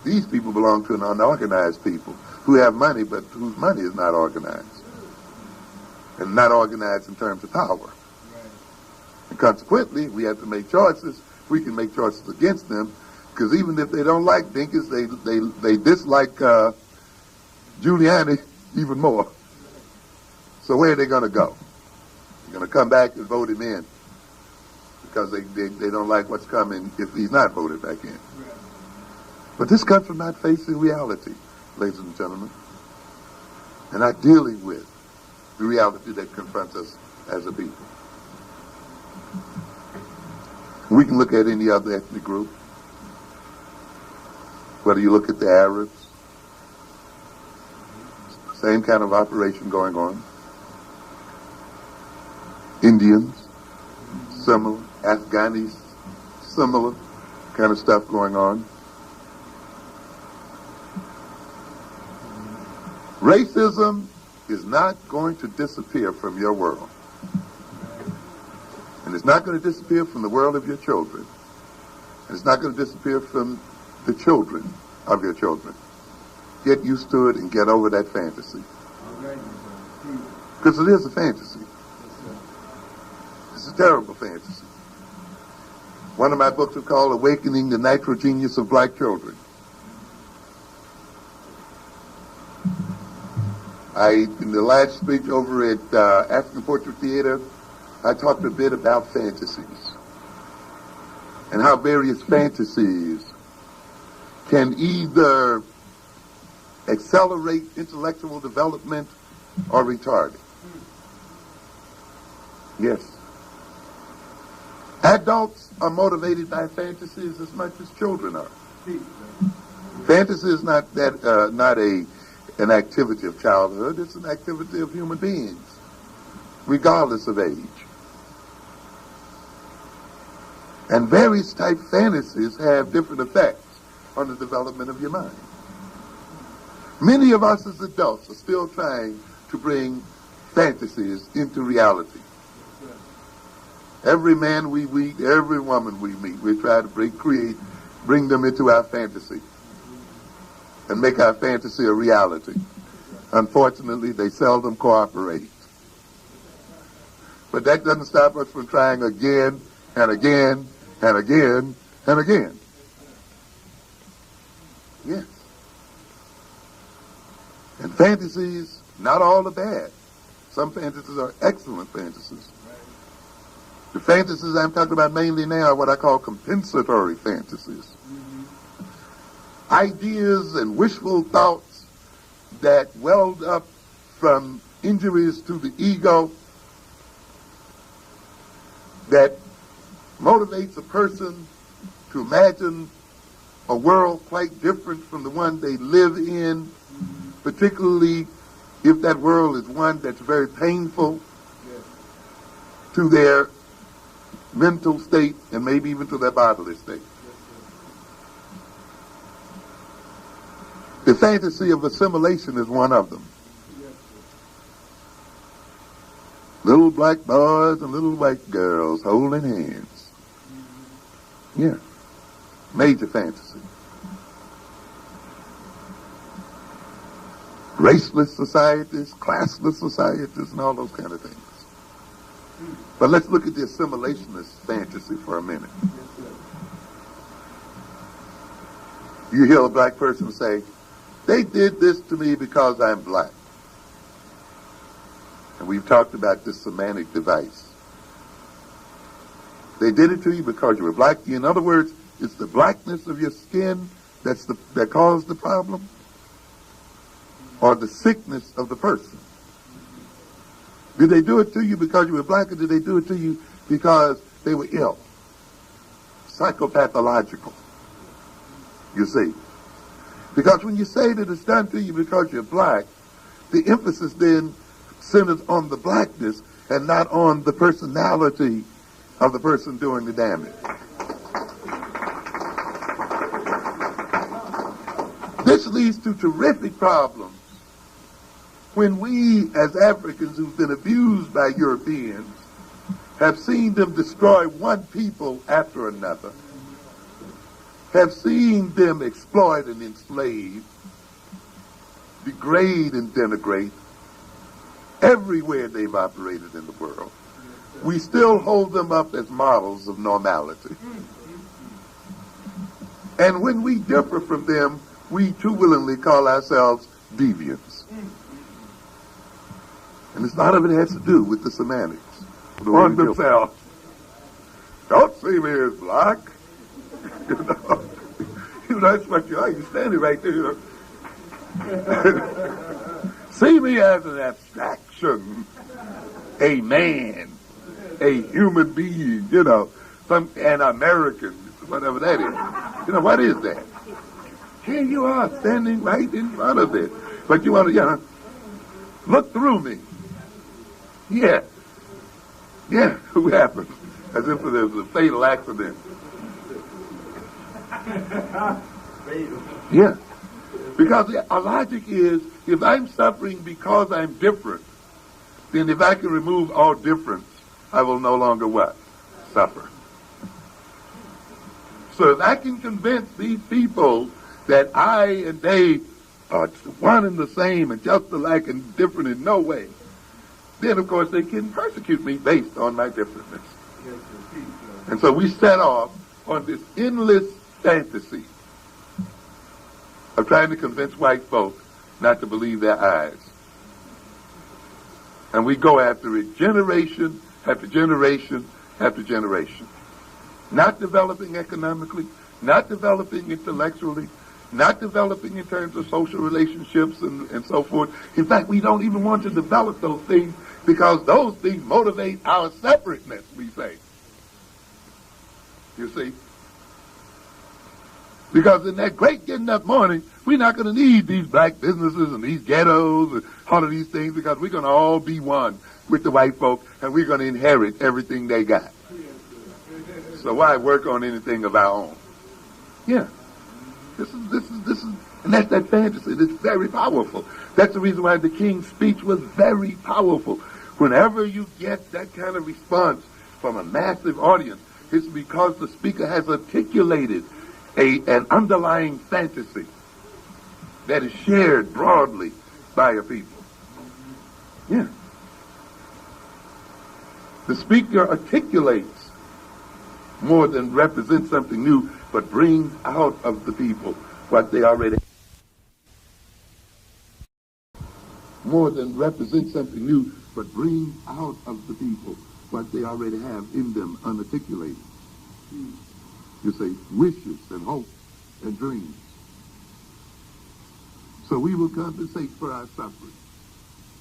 these people belong to an unorganized people who have money but whose money is not organized. And not organized in terms of power. Right. And consequently, we have to make choices. We can make choices against them because even if they don't like Dinkins, they dislike Giuliani even more. So where are they going to go? They're going to come back and vote him in because they don't like what's coming if he's not voted back in. Right. But this comes from not facing reality, ladies and gentlemen, and not dealing with the reality that confronts us as a people. We can look at any other ethnic group, whether you look at the Arabs, same kind of operation going on. Indians, similar. Afghanis, similar kind of stuff going on. Racism is not going to disappear from your world. And it's not going to disappear from the world of your children. And it's not going to disappear from the children of your children. Get used to it and get over that fantasy. Because it is a fantasy. It's a terrible fantasy. One of my books is called Awakening the Natural Genius of Black Children. In the last speech over at African Portrait Theater, I talked a bit about fantasies and how various fantasies can either accelerate intellectual development or retard it. Yes. Adults are motivated by fantasies as much as children are. Fantasy is not an activity of childhood. It's an activity of human beings, regardless of age. And various type fantasies have different effects on the development of your mind. Many of us as adults are still trying to bring fantasies into reality. Every man we meet, every woman we meet, we try to bring them into our fantasy and make our fantasy a reality. Unfortunately, they seldom cooperate. But that doesn't stop us from trying again and again and again and again. Yes. And fantasies, not all are bad. Some fantasies are excellent fantasies. The fantasies I'm talking about mainly now are what I call compensatory fantasies. Ideas and wishful thoughts that welled up from injuries to the ego that motivates a person to imagine a world quite different from the one they live in, particularly if that world is one that's very painful to their mental state and maybe even to their bodily state. The fantasy of assimilation is one of them. Little black boys and little white girls holding hands. Yeah. Major fantasy. Raceless societies, classless societies, and all those kind of things. But let's look at the assimilationist fantasy for a minute. You hear a black person say, they did this to me because I'm black. And we've talked about this semantic device. They did it to you because you were black. In other words, it's the blackness of your skin that caused the problem, or the sickness of the person. Did they do it to you because you were black, or did they do it to you because they were ill? Psychopathological, you see. Because when you say that it's done to you because you're black, the emphasis then centers on the blackness and not on the personality of the person doing the damage. This leads to terrific problems when we, as Africans who've been abused by Europeans, have seen them destroy one people after another, have seen them exploit and enslave, degrade and denigrate everywhere they've operated in the world. We still hold them up as models of normality. And when we differ from them, we too willingly call ourselves deviants. And a lot of it has to do with the semantics on themselves. Don't see me as black. That's what you are. You're standing right there. See me as an abstraction, a man, a human being, an American, whatever that is. What is that? Here you are, standing right in front of it. But you want to, look through me. Yeah. Yeah, who happened? As if there was a fatal accident. Yeah. Because our logic is, if I'm suffering because I'm different, then if I can remove all difference, I will no longer what? Suffer. So if I can convince these people that I and they are one and the same and just alike and different in no way, then of course they can persecute me based on my differentness. And so we set off on this endless fantasy of trying to convince white folk not to believe their eyes. And we go after it generation after generation after generation. Not developing economically, not developing intellectually, not developing in terms of social relationships and so forth. In fact, we don't even want to develop those things because those things motivate our separateness, we say. You see? Because in that great getting up morning, we're not going to need these black businesses and these ghettos and all of these things because we're going to all be one with the white folk and we're going to inherit everything they got. So why work on anything of our own? Yeah. This is, and that's that fantasy. It's very powerful. That's the reason why the King's speech was very powerful. Whenever you get that kind of response from a massive audience, it's because the speaker has articulated an underlying fantasy that is shared broadly by a people. Yeah. The speaker articulates more than represents something new, but brings out of the people what they already have. More than represent something new, but bring out of the people what they already have in them unarticulated. You say wishes and hopes and dreams. So we will compensate for our suffering.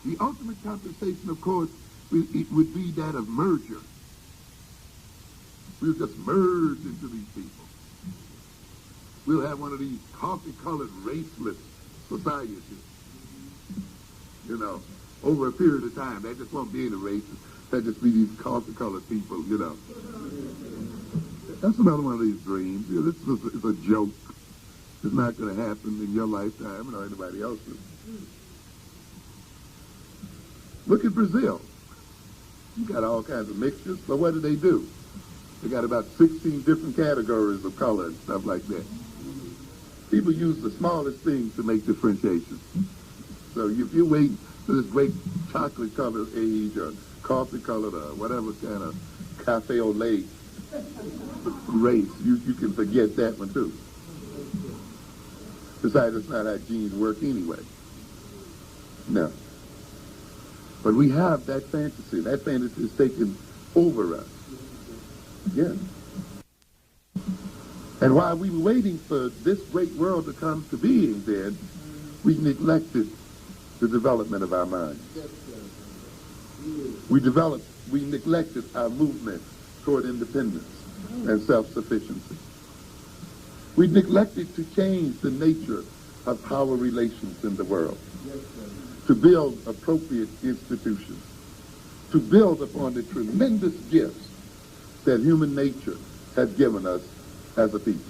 The ultimate compensation, of course, it would be that of merger. We'll just merge into these people. We'll have one of these coffee-colored raceless societies. You know, over a period of time. There just won't be any races. There'll just be these coffee-colored people, you know. That's another one of these dreams. You know, this is a joke. It's not going to happen in your lifetime or anybody else's. Look at Brazil. You got all kinds of mixtures, but what do? They got about 16 different categories of color and stuff like that. People use the smallest things to make differentiation. So if you wait for this great chocolate-colored age or coffee-colored or whatever kind of cafe au lait race, you can forget that one too. Besides, it's not how genes work anyway. No. But we have that fantasy. That fantasy is taken over us. Yeah. And while we were waiting for this great world to come to being then, we neglected the development of our minds. We neglected our movement toward independence and self-sufficiency. We neglected to change the nature of power relations in the world, to build appropriate institutions, to build upon the tremendous gifts that human nature has given us as a people.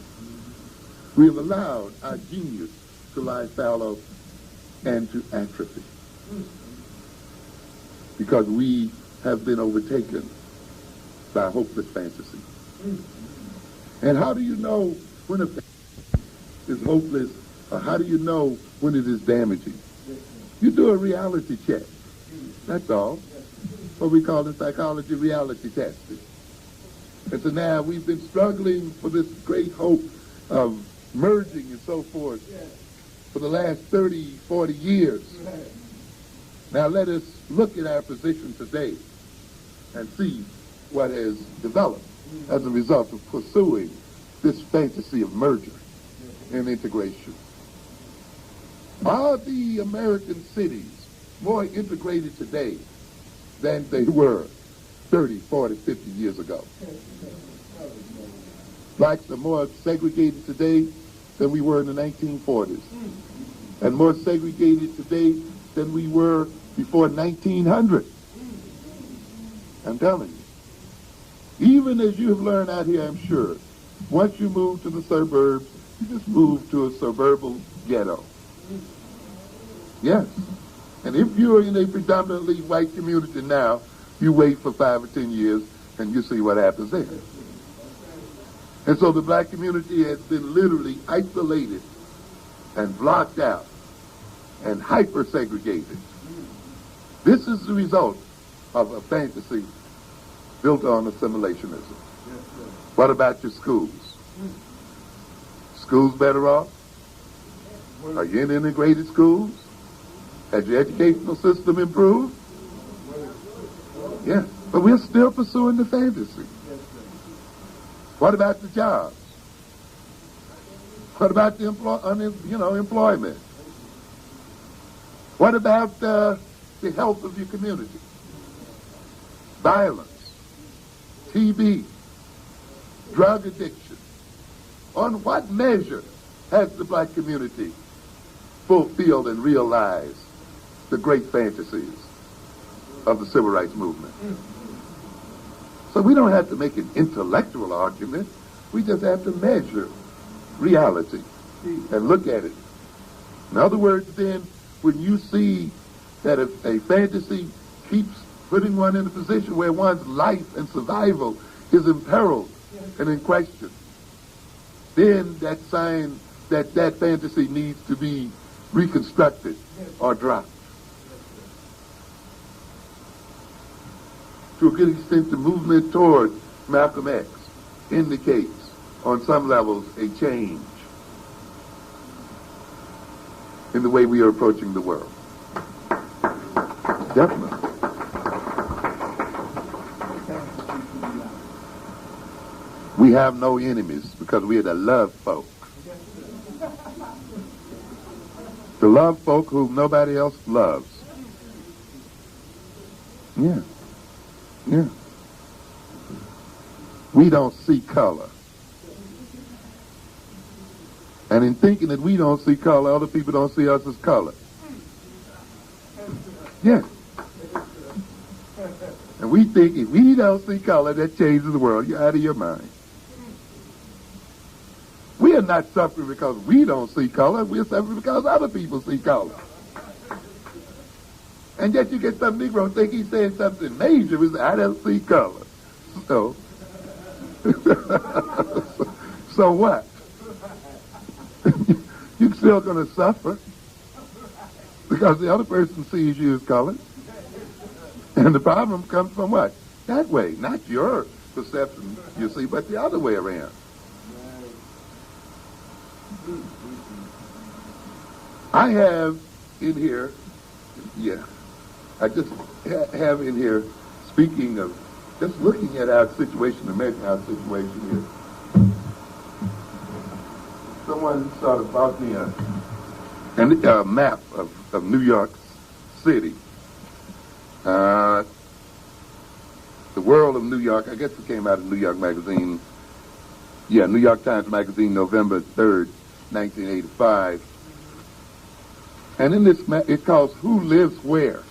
We have allowed our genius to lie fallow and to atrophy because we have been overtaken by hopeless fantasy. And how do you know when a fantasy is hopeless, or how do you know when it is damaging? You do a reality check. That's all. What we call in psychology reality testing. And so now we've been struggling for this great hope of merging and so forth for the last 30, 40 years. Now let us look at our position today and see what has developed as a result of pursuing this fantasy of merger and integration. Are the American cities more integrated today than they were 30, 40, 50 years ago? Blacks are more segregated today than we were in the 1940s, and more segregated today than we were before 1900. I'm telling you. Even as you have learned out here, I'm sure, once you move to the suburbs, you just move to a suburban ghetto. Yes. And if you're in a predominantly white community now, you wait for 5 or 10 years and you see what happens there. And so the black community has been literally isolated and blocked out and hyper-segregated. This is the result of a fantasy built on assimilationism. What about your schools? Schools better off? Are you in integrated schools? Has your educational system improved? Yeah, but we're still pursuing the fantasy. What about the jobs? What about the employment? What about the health of your community? Violence, TB, drug addiction. On what measure has the black community fulfilled and realized the great fantasies of the civil rights movement? So we don't have to make an intellectual argument. We just have to measure reality and look at it. In other words, then, when you see that if a fantasy keeps putting one in a position where one's life and survival is imperiled and in question, then that sign that that fantasy needs to be reconstructed or dropped. To a good extent, the movement toward Malcolm X indicates, on some levels, a change. in the way we are approaching the world. Definitely. We have no enemies because we are the love folk. The love folk whom nobody else loves. Yeah. Yeah. We don't see color. And in thinking that we don't see color, other people don't see us as color. Yeah. And we think if we don't see color, that changes the world. You're out of your mind. We are not suffering because we don't see color. We're suffering because other people see color. And yet you get some Negro think he's saying something major. We say, I don't see color. So, so what? You're still going to suffer because the other person sees you as colored. And the problem comes from what? That way. Not your perception, you see, but the other way around. I have in here, I just have in here, speaking of, just looking at our situation, imagine our situation here. Someone sort of brought me a map of New York City. The World of New York, I guess it came out of New York Magazine. Yeah, New York Times Magazine, November 3rd, 1985. And in this map, it calls Who Lives Where.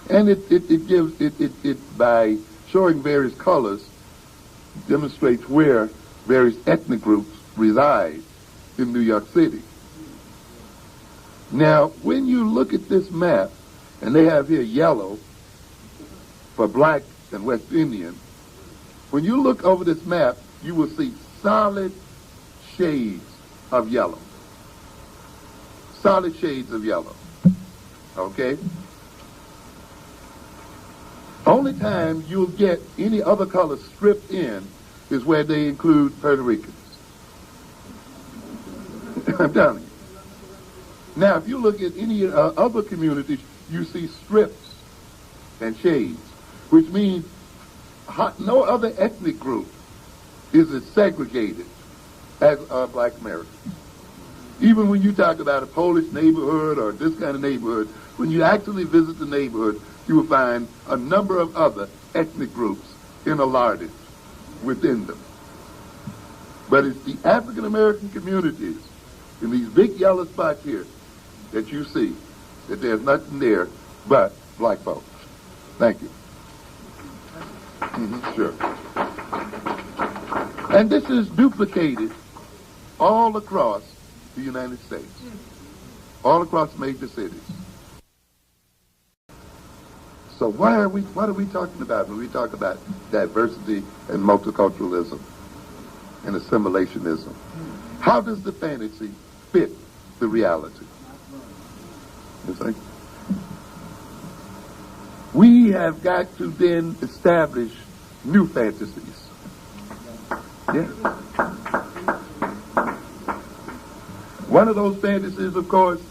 And it gives, it by showing various colors, demonstrates where various ethnic groups reside in New York City. Now, when you look at this map, and they have here yellow for black and West Indian, when you look over this map, you will see solid shades of yellow. Solid shades of yellow. Okay? Only time you'll get any other color stripped in is where they include Puerto Ricans. I'm telling you. Now, if you look at any other communities, you see strips and shades, which means no other ethnic group is as segregated as black Americans. Even when you talk about a Polish neighborhood or this kind of neighborhood, when you actually visit the neighborhood, you will find a number of other ethnic groups interlarded within them. But it's the African American communities in these big yellow spots here that you see that there's nothing there but black folks. Thank you. Sure. And this is duplicated all across the United States, all across major cities. So what are we talking about when we talk about diversity and multiculturalism and assimilationism? How does the fantasy fit the reality? You see? We have got to then establish new fantasies. Yeah. One of those fantasies, of course,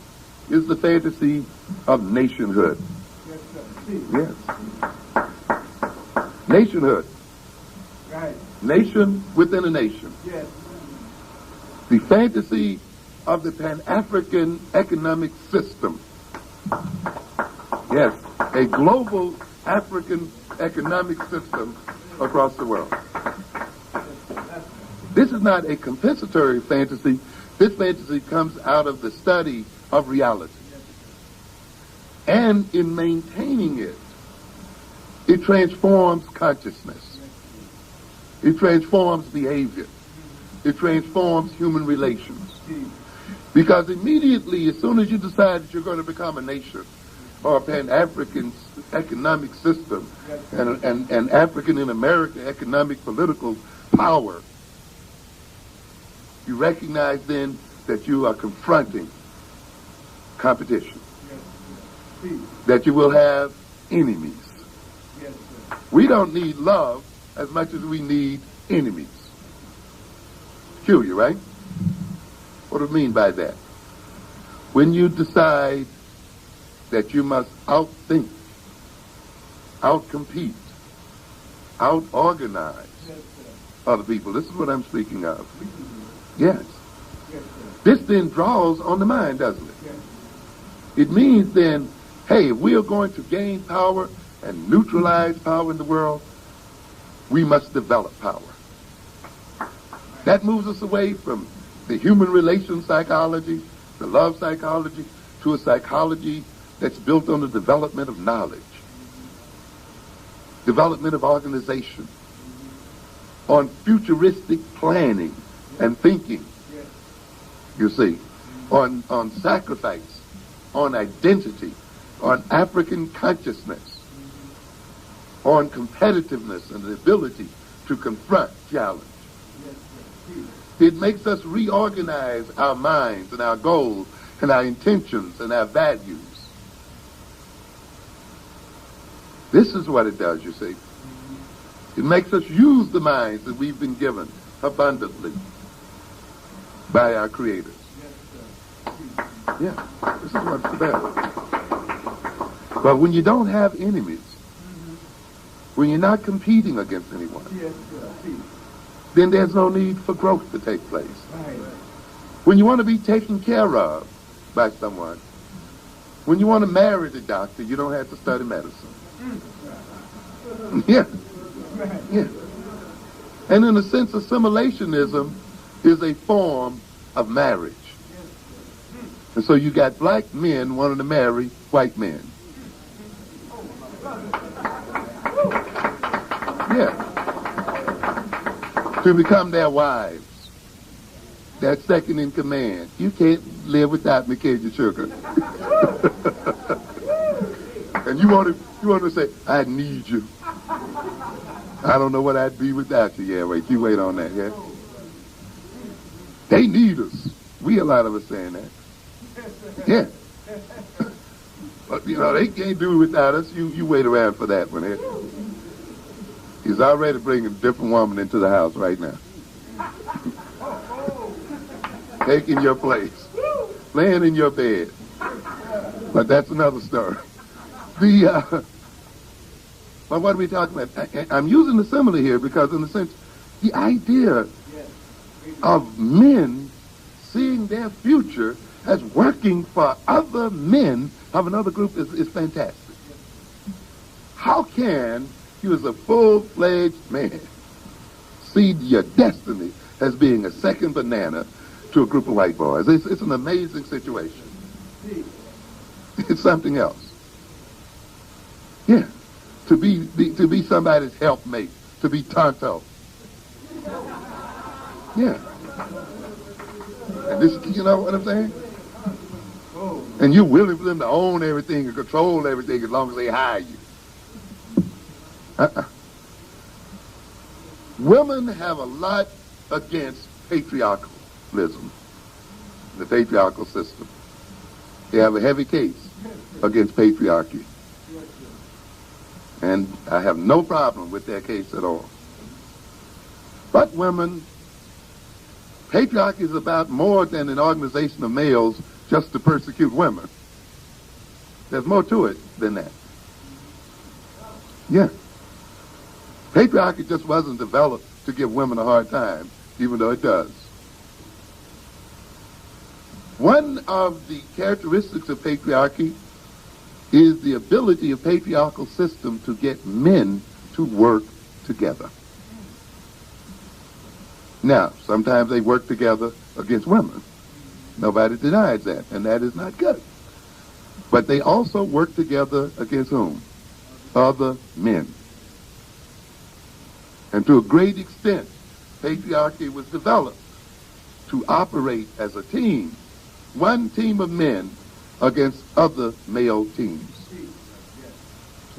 is the fantasy of nationhood. Yes. Nationhood. Right. Nation within a nation. Yes. The fantasy of the Pan-African economic system. Yes, a global African economic system across the world. This is not a compensatory fantasy. This fantasy comes out of the study of reality. And in maintaining it, it transforms consciousness. It transforms behavior. It transforms human relations. Because immediately, as soon as you decide that you're going to become a nation, or a Pan-African economic system, and African in America economic political power, you recognize then that you are confronting competition. That you will have enemies. We don't need love as much as we need enemies. Peculiar, right? What do I mean by that? when you decide that you must outthink, outcompete, out-organize other people, this is what I'm speaking of. Yes. This then draws on the mind, doesn't it? It means then, hey, if we are going to gain power and neutralize power in the world, we must develop power. That moves us away from the human relation psychology, the love psychology, to a psychology that's built on the development of knowledge, development of organization, on futuristic planning and thinking, you see, on sacrifice, on identity, on African consciousness, on competitiveness and the ability to confront challenge. It makes us reorganize our minds and our goals and our intentions and our values. This is what it does, you see. It makes us use the minds that we've been given abundantly by our creators. Yeah, this is what's about. But when you don't have enemies, when you're not competing against anyone, then there's no need for growth to take place. When you want to be taken care of by someone, when you want to marry the doctor, you don't have to study medicine. Yeah. Yeah. And in a sense, assimilationism is a form of marriage. And so you got black men wanting to marry white men. Yeah. To become their wives. That second in command. You can't live without me, can you, sugar? And you want to say, I need you. I don't know what I'd be without you. Yeah, wait, you wait on that, yeah? They need us. A lot of us saying that. Yeah. But, they can't do it without us. You wait around for that one, here. He's already bringing a different woman into the house right now. Taking your place. Laying in your bed. But that's another story. But what are we talking about? I'm using the simile here because, in a sense, the idea of men seeing their future as working for other men of another group is fantastic. How can you, as a full-fledged man, see your destiny as being a second banana to a group of white boys? It's an amazing situation. It's something else. Yeah. To be somebody's helpmate, to be Tonto. Yeah. And this, you know what I'm saying? And you're willing for them to own everything and control everything as long as they hire you. Women have a lot against patriarchalism, the patriarchal system. They have a heavy case against patriarchy. And I have no problem with their case at all. But women, patriarchy is about more than an organization of males just to persecute women. There's more to it than that. Yeah. Patriarchy just wasn't developed to give women a hard time, even though it does. One of the characteristics of patriarchy is the ability of patriarchal system to get men to work together. Now, sometimes they work together against women. Nobody denies that, and that is not good. But they also work together against whom? Other men. And to a great extent, patriarchy was developed to operate as a team, one team of men against other male teams.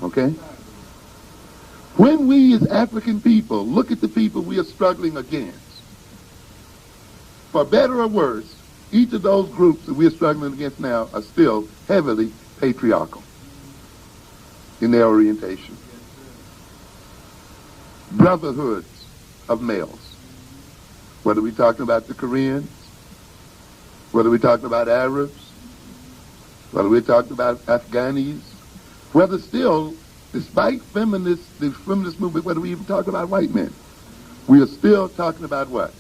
Okay? When we as African people look at the people we are struggling against, for better or worse, each of those groups that we are struggling against now are still heavily patriarchal in their orientation. Brotherhoods of males. Whether we're talking about the Koreans, whether we're talking about Arabs, whether we're talking about Afghanis, whether still, despite the feminist movement, whether we even talk about white men, we are still talking about what?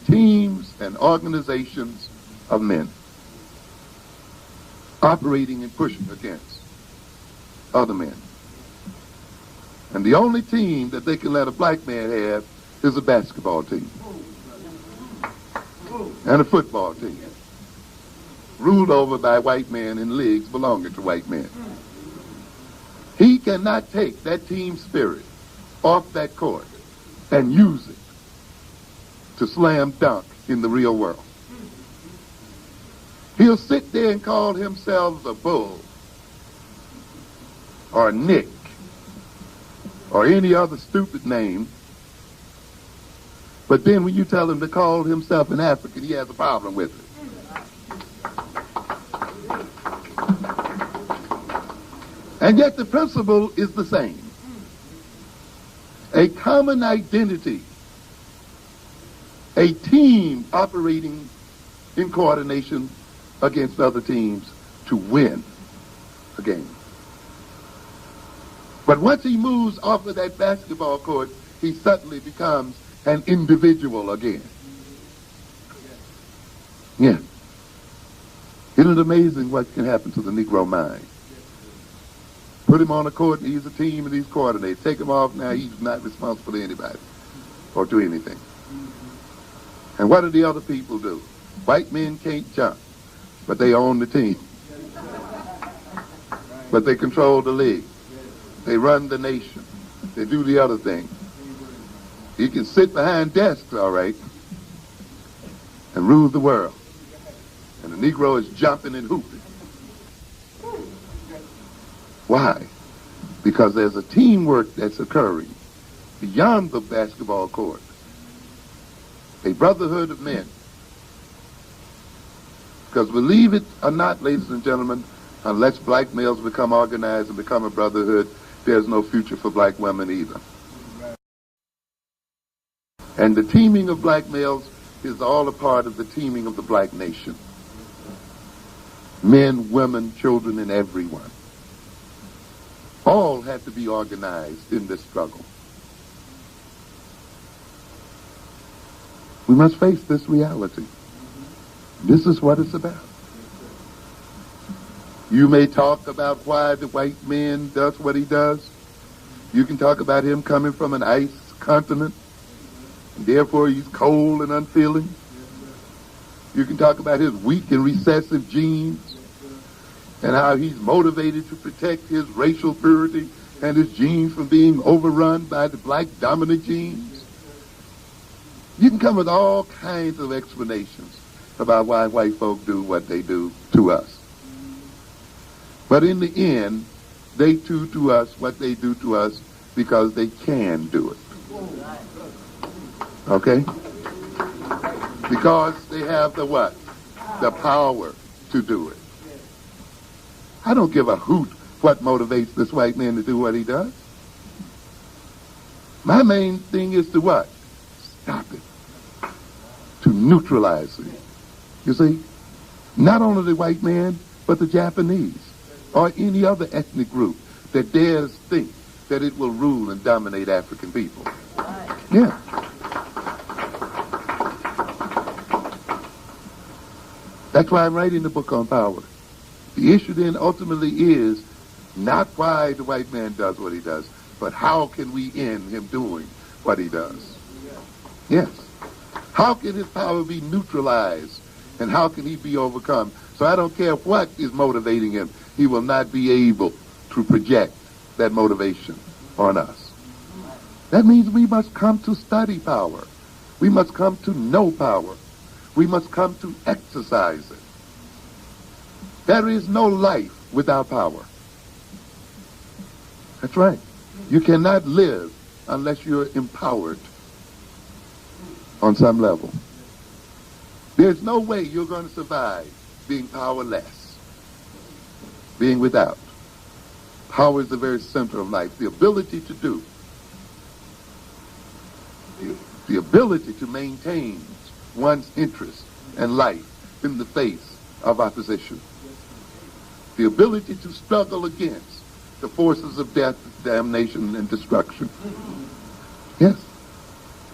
Teams and organizations of men operating and pushing against other men. And the only team that they can let a black man have is a basketball team and a football team, ruled over by white men in leagues belonging to white men. He cannot take that team spirit off that court and use it to slam dunk in the real world. He'll sit there and call himself a Bull or Nick or any other stupid name, but then when you tell him to call himself an African, he has a problem with it. And yet the principle is the same. A common identity, a team operating in coordination against other teams to win a game. But once he moves off of that basketball court, he suddenly becomes an individual again. Yeah. Isn't it amazing what can happen to the Negro mind? Put him on a court and he's a team and he's coordinated. Take him off now, he's not responsible to anybody or to anything. And what do the other people do? White men can't jump, but they own the team. But they control the league. They run the nation. They do the other thing. He can sit behind desks, all right, and rule the world. And the Negro is jumping and hooping. Why? Because there's a teamwork that's occurring beyond the basketball court. A brotherhood of men. Because believe it or not, ladies and gentlemen, unless black males become organized and become a brotherhood, there's no future for black women either. And the teaming of black males is all a part of the teaming of the black nation. Men, women, children, and everyone. All have to be organized in this struggle. We must face this reality. This is what it's about. You may talk about why the white man does what he does. You can talk about him coming from an ice continent, and therefore he's cold and unfeeling. You can talk about his weak and recessive genes, and how he's motivated to protect his racial purity and his genes from being overrun by the black dominant genes. You can come with all kinds of explanations about why white folk do what they do to us. But in the end, they do to us what they do to us because they can do it. Okay? Because they have the what? The power to do it. I don't give a hoot what motivates this white man to do what he does. My main thing is to what? Stop it. To neutralize it. You see? Not only the white man, but the Japanese or any other ethnic group that dares think that it will rule and dominate African people. Yeah. That's why I'm writing the book on power. The issue then ultimately is not why the white man does what he does, but how can we end him doing what he does? Yes. How can his power be neutralized, and how can he be overcome? So I don't care what is motivating him, he will not be able to project that motivation on us. That means we must come to study power. We must come to know power. We must come to exercise it. There is no life without power. That's right. You cannot live unless you're empowered on some level. There's no way you're going to survive being powerless, being without. Power is the very center of life. The ability to do. The ability to maintain one's interest and life in the face of opposition. the ability to struggle against the forces of death, damnation, and destruction. Yes.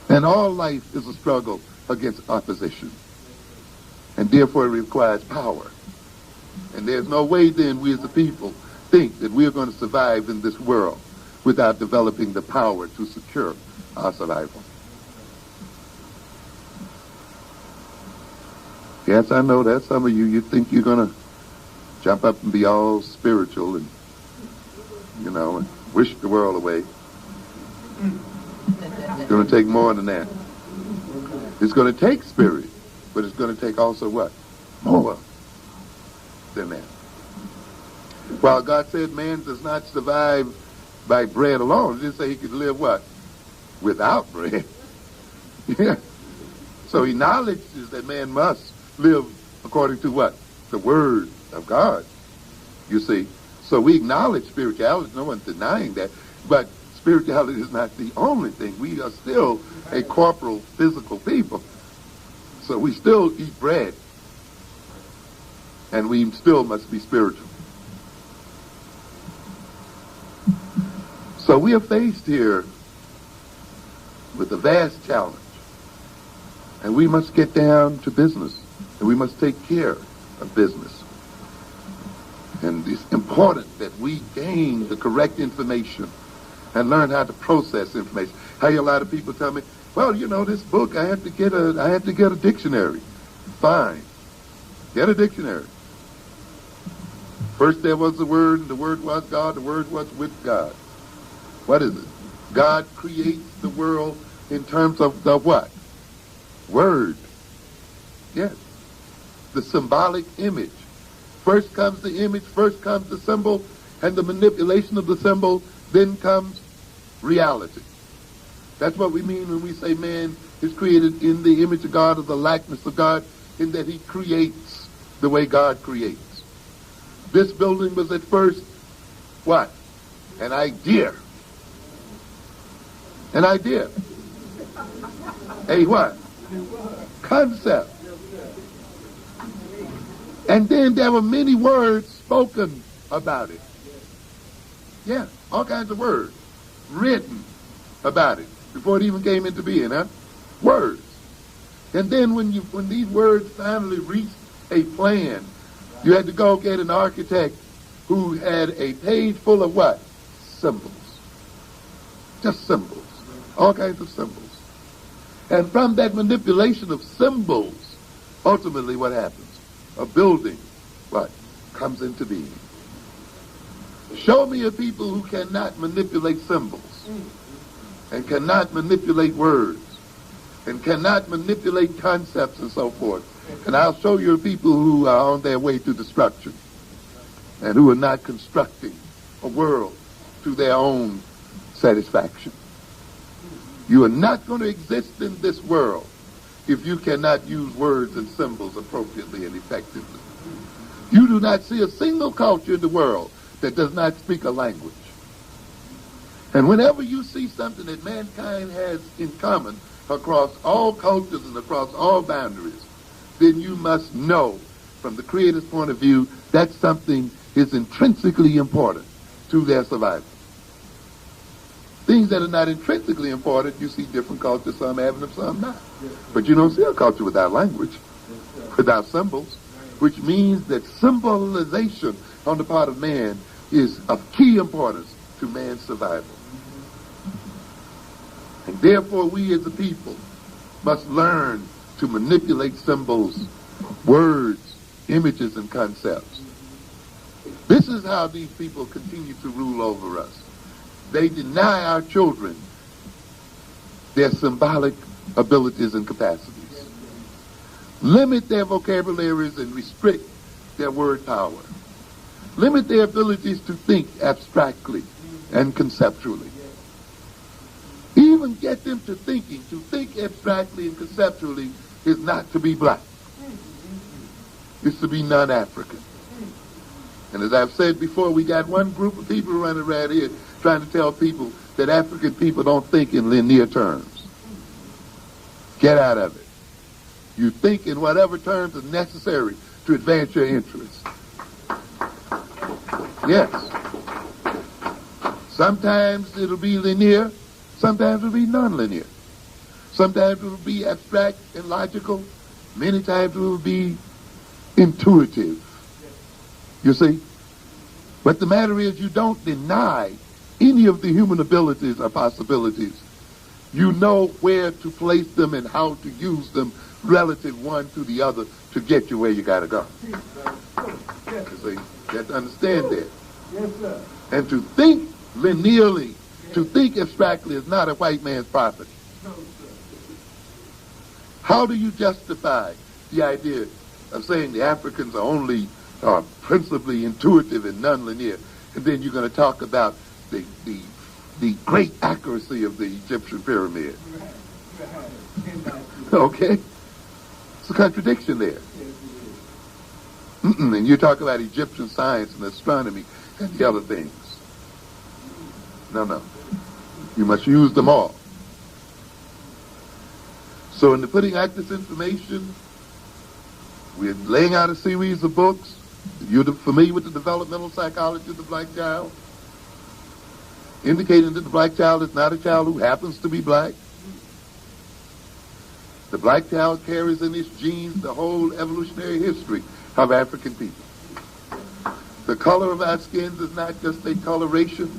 And all life is a struggle against opposition. And therefore it requires power. And there's no way then we as a people think that we're going to survive in this world without developing the power to secure our survival. Yes, I know that some of you think you're going to jump up and be all spiritual and, and wish the world away. It's going to take more than that. It's going to take spirit, but it's going to take also what? More than that. While God said man does not survive by bread alone, he didn't say he could live what? Without bread. Yeah. So he acknowledges that man must live according to what? The Word of God. You see. So we acknowledge spirituality. No one's denying that. But spirituality is not the only thing. We are still a corporal, physical people. So we still eat bread. And we still must be spiritual. So we are faced here with a vast challenge. And we must get down to business. And we must take care of business. And it's important that we gain the correct information and learn how to process information. I hear a lot of people tell me, well, this book, I have to get a dictionary. Fine. Get a dictionary. First there was the Word, and the Word was God, the Word was with God. What is it? God creates the world in terms of the what? Word. Yes. The symbolic image. First comes the image, first comes the symbol, and the manipulation of the symbol, then comes reality. That's what we mean when we say man is created in the image of God, or the likeness of God, in that he creates the way God creates. This building was at first, what? An idea. An idea. A what? Concept. And then there were many words spoken about it. Yeah, all kinds of words written about it before it even came into being, huh? Words. And then when these words finally reached a plan, you had to go get an architect who had a page full of what? Symbols. Just symbols. All kinds of symbols. And from that manipulation of symbols, ultimately what happens? A building, what? Comes into being. Show me a people who cannot manipulate symbols, and cannot manipulate words, and cannot manipulate concepts and so forth. And I'll show you people who are on their way to destruction, and who are not constructing a world to their own satisfaction. You are not going to exist in this world if you cannot use words and symbols appropriately and effectively. You do not see a single culture in the world that does not speak a language. And whenever you see something that mankind has in common across all cultures and across all boundaries, then you must know from the Creator's point of view that something is intrinsically important to their survival. Things that are not intrinsically important, you see different cultures, some having them, some not. But you don't see a culture without language, without symbols, which means that symbolization on the part of man is of key importance to man's survival. And therefore we as a people must learn to manipulate symbols, words, images, and concepts. This is how these people continue to rule over us. They deny our children their symbolic abilities and capacities, limit their vocabularies and restrict their word power, limit their abilities to think abstractly and conceptually, even get them to think abstractly and conceptually is not to be black. It's to be non-African. And as I've said before, we got one group of people running around here trying to tell people that African people don't think in linear terms. Get out of it. You think in whatever terms are necessary to advance your interests. Yes. Sometimes it'll be linear, sometimes it'll be non-linear. Sometimes it will be abstract and logical. Many times it will be intuitive. You see? But the matter is, you don't deny any of the human abilities or possibilities. You know where to place them and how to use them relative one to the other to get you where you got to go. You see? You have to understand that. Yes, sir. And to think linearly, to think abstractly is not a white man's property. No, sir. How do you justify the idea of saying the Africans are only principally intuitive and non-linear, and then you're going to talk about the great accuracy of the Egyptian pyramid? Okay? It's a contradiction there. And you talk about Egyptian science and astronomy and the other things. No. You must use them all. So in the putting out this information, we're laying out a series of books. You're familiar with the developmental psychology of the black child, indicating that the black child is not a child who happens to be black. The black child carries in its genes the whole evolutionary history of African people. The color of our skins is not just a coloration,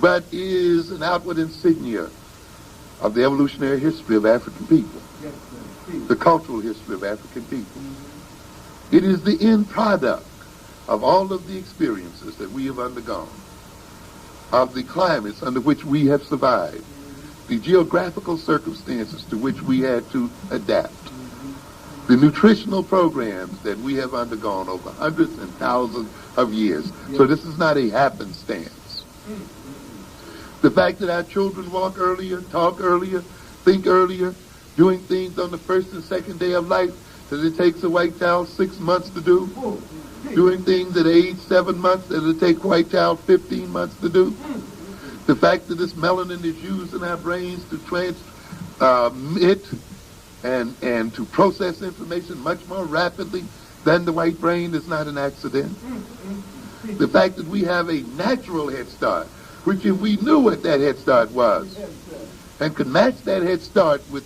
but is an outward insignia of the evolutionary history of African people, the cultural history of African people. It is the end product of all of the experiences that we have undergone, of the climates under which we have survived, the geographical circumstances to which we had to adapt, the nutritional programs that we have undergone over hundreds and thousands of years. So this is not a happenstance. The fact that our children walk earlier, talk earlier, think earlier, doing things on the first and second day of life that it takes a white child 6 months to do, doing things at age 7 months that it takes a white child 15 months to do. The fact that this melanin is used in our brains to transmit and to process information much more rapidly than the white brain is not an accident. The fact that we have a natural head start, which if we knew what that head start was and could match that head start with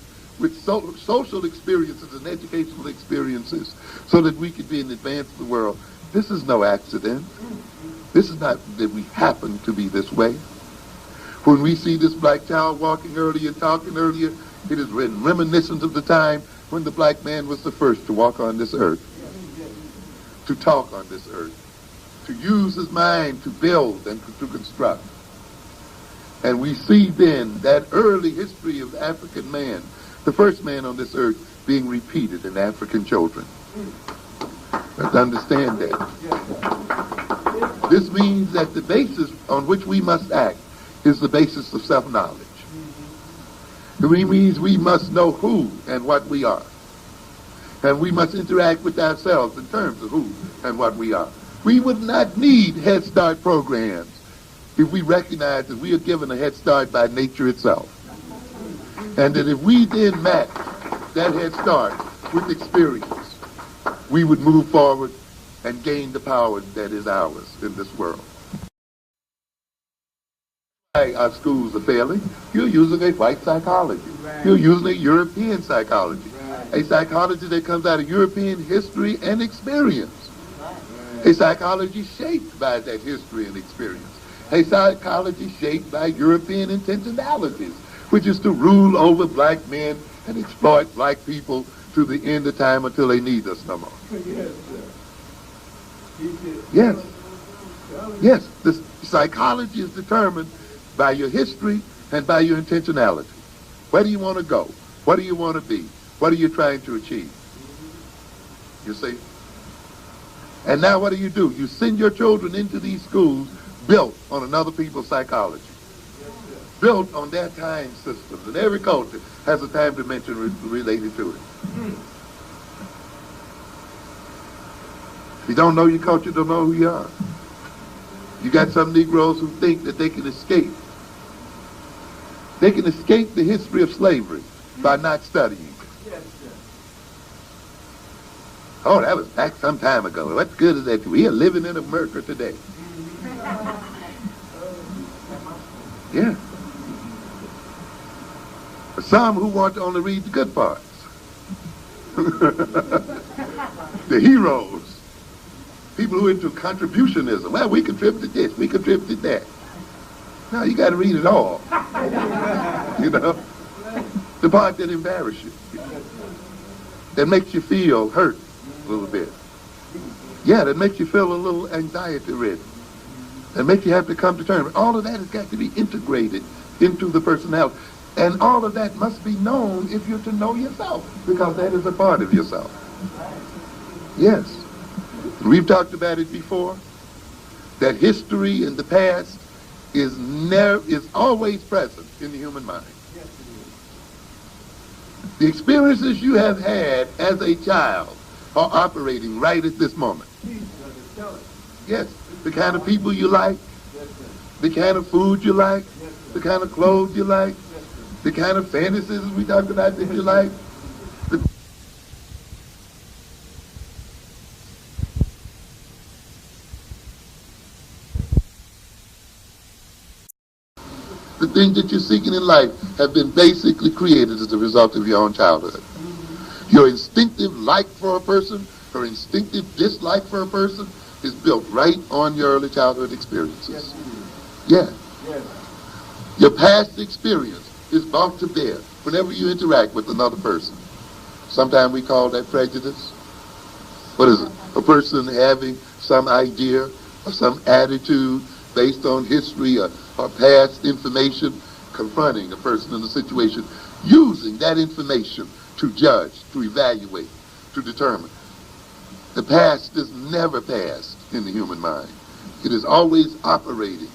social experiences and educational experiences so that we could be in advance of the world, this is no accident. This is not that we happen to be this way. When we see this black child walking earlier, talking earlier, it is reminiscent of the time when the black man was the first to walk on this earth, to talk on this earth, to use his mind to build and to construct. And we see then that early history of African man, the first man on this earth, being repeated in African children. Let's understand that. This means that the basis on which we must act is the basis of self-knowledge. It means we must know who and what we are. And we must interact with ourselves in terms of who and what we are. We would not need Head Start programs if we recognize that we are given a head start by nature itself. And that if we then match that head start with experience, we would move forward and gain the power that is ours in this world. Our schools are failing. You're using a white psychology. You're using a European psychology. A psychology that comes out of European history and experience. A psychology shaped by that history and experience. A psychology shaped by European intentionalities, which is to rule over black men and exploit black people to the end of time until they need us no more. Yes. Yes. The psychology is determined by your history and by your intentionality. Where do you want to go? What do you want to be? What are you trying to achieve? You see? And now what do? You send your children into these schools built on another people's psychology, built on their time systems, and every culture has a time dimension related to it. If you don't know your culture, you don't know who you are. You got some Negroes who think that they can escape. They can escape the history of slavery by not studying. Oh, that was back some time ago. What good is that? We are living in America today. Yeah. Some who want to only read the good parts. The heroes. People who are into contributionism. Well, we contributed this, we contributed that. No, you got to read it all. You know? The part that embarrasses you. That makes you feel hurt a little bit. Yeah, that makes you feel a little anxiety-ridden. That makes you have to come to terms. All of that has got to be integrated into the personality. And all of that must be known if you're to know yourself, because that is a part of yourself. Yes. We've talked about it before, that history in the past is always present in the human mind. The experiences you have had as a child are operating right at this moment. Yes, the kind of people you like, the kind of food you like, the kind of clothes you like, the kind of fantasies we talked about that you like. The things that you're seeking in life have been basically created as a result of your own childhood. Your instinctive like for a person, or instinctive dislike for a person, is built right on your early childhood experiences. Yeah. Your past experience is brought to bear whenever you interact with another person. Sometimes we call that prejudice. What is it? A person having some idea or some attitude based on history or past information, confronting a person in a situation, using that information to judge, to evaluate, to determine. The past is never past in the human mind. It is always operating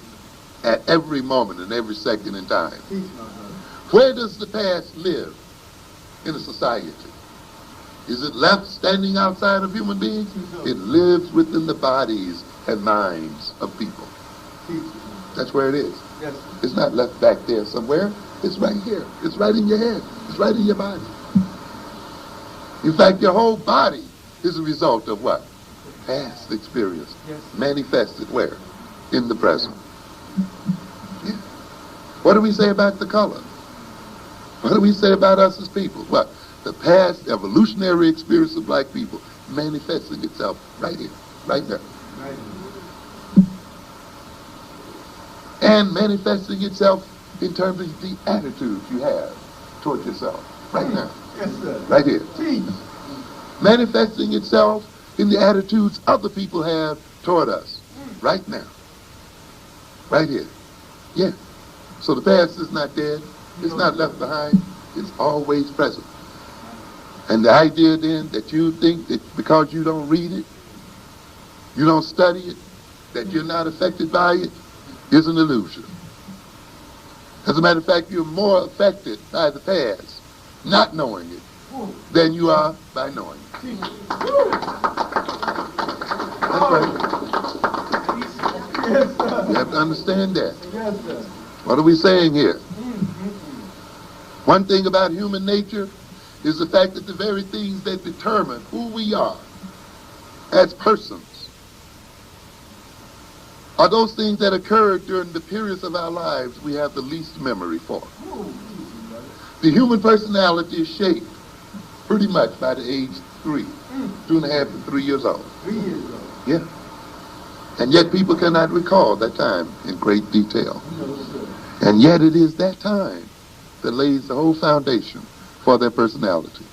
at every moment and every second in time. Where does the past live in a society? Is it left standing outside of human beings? It lives within the bodies and minds of people. That's where it is. It's not left back there somewhere. It's right here. It's right in your head. It's right in your body. In fact, your whole body is a result of what? Past experience. Manifested where? In the present. Yeah. What do we say about the color? What do we say about us as people? What? The past evolutionary experience of black people manifesting itself right here, right there. And manifesting itself in terms of the attitudes you have toward yourself, right now. Right here. Manifesting itself in the attitudes other people have toward us, right now. Right here. Yeah. So the past is not dead. It's not left behind. It's always present. And the idea then that you think that because you don't read it, you don't study it, that you're not affected by it, is an illusion. As a matter of fact, you're more affected by the past, not knowing it, than you are by knowing it. That's right. You have to understand that. What are we saying here? One thing about human nature is the fact that the very things that determine who we are as persons are those things that occurred during the periods of our lives we have the least memory for. The human personality is shaped pretty much by the age 3, 2.5 to 3 years old. 3 years old. Yeah. And yet people cannot recall that time in great detail. And yet it is that time that lays the whole foundation for their personality.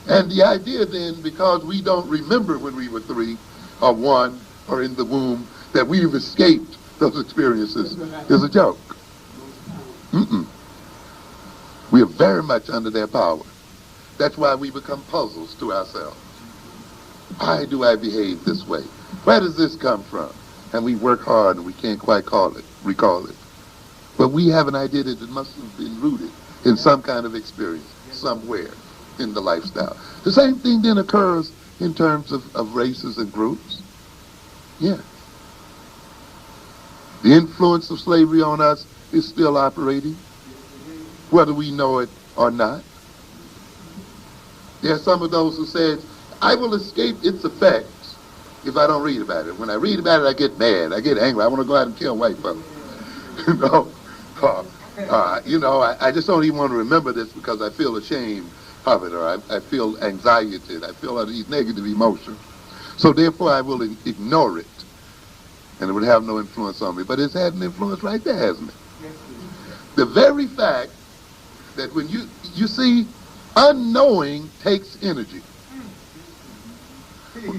And the idea then, because we don't remember when we were 3 or 1 or in the womb, that we've escaped those experiences is a joke. We are very much under their power. That's why we become puzzles to ourselves. Why do I behave this way? Where does this come from? And we work hard and we can't quite recall it. But we have an idea that it must have been rooted in some kind of experience somewhere in the lifestyle. The same thing then occurs in terms of races and groups. Yeah. The influence of slavery on us is still operating, whether we know it or not. There are some of those who said, I will escape its effects if I don't read about it. When I read about it, I get mad. I get angry. I want to go out and kill white folks. You know, I just don't even want to remember this because I feel ashamed of it, or I feel anxiety. I feel all these negative emotions. So therefore, I will ignore it, and it would have no influence on me. But it's had an influence right there, hasn't it? The very fact that when you see, unknowing takes energy.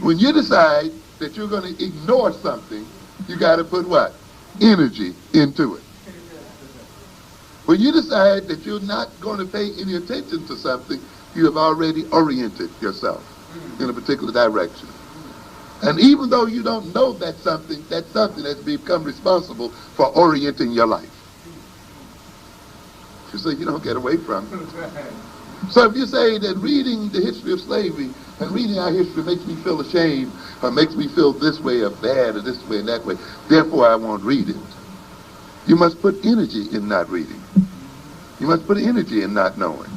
When you decide that you're going to ignore something, you got to put what? Energy into it. When you decide that you're not going to pay any attention to something, you have already oriented yourself in a particular direction. And even though you don't know that's something that's become responsible for orienting your life. You say you don't get away from it. So if you say that reading the history of slavery and reading our history makes me feel ashamed, or makes me feel this way or bad or this way and that way, therefore I won't read it. You must put energy in not reading. You must put energy in not knowing.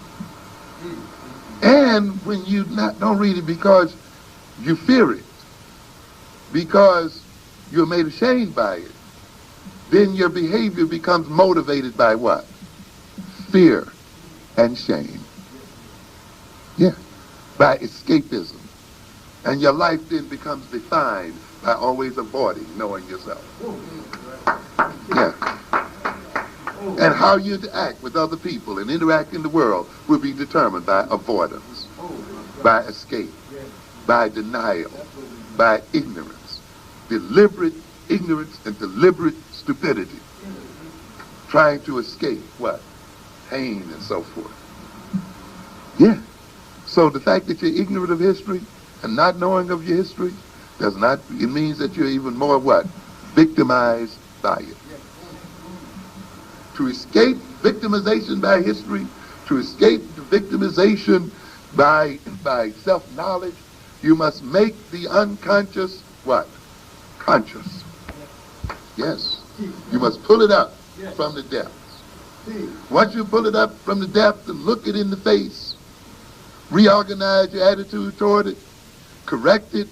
And when you don't read it because you fear it, because you're made ashamed by it, then your behavior becomes motivated by what? Fear and shame. Yeah, by escapism. And your life then becomes defined by always avoiding knowing yourself. Yeah. And how you act with other people and interact in the world will be determined by avoidance, by escape, by denial, by ignorance, deliberate ignorance and deliberate stupidity, trying to escape what? Pain and so forth. Yeah. So the fact that you're ignorant of history and not knowing of your history it means that you're even more what? Victimized by it. To escape victimization by history, to escape the victimization by self-knowledge, you must make the unconscious what? Conscious. Yes. You must pull it up from the depths. Once you pull it up from the depths and look it in the face, reorganize your attitude toward it, correct it,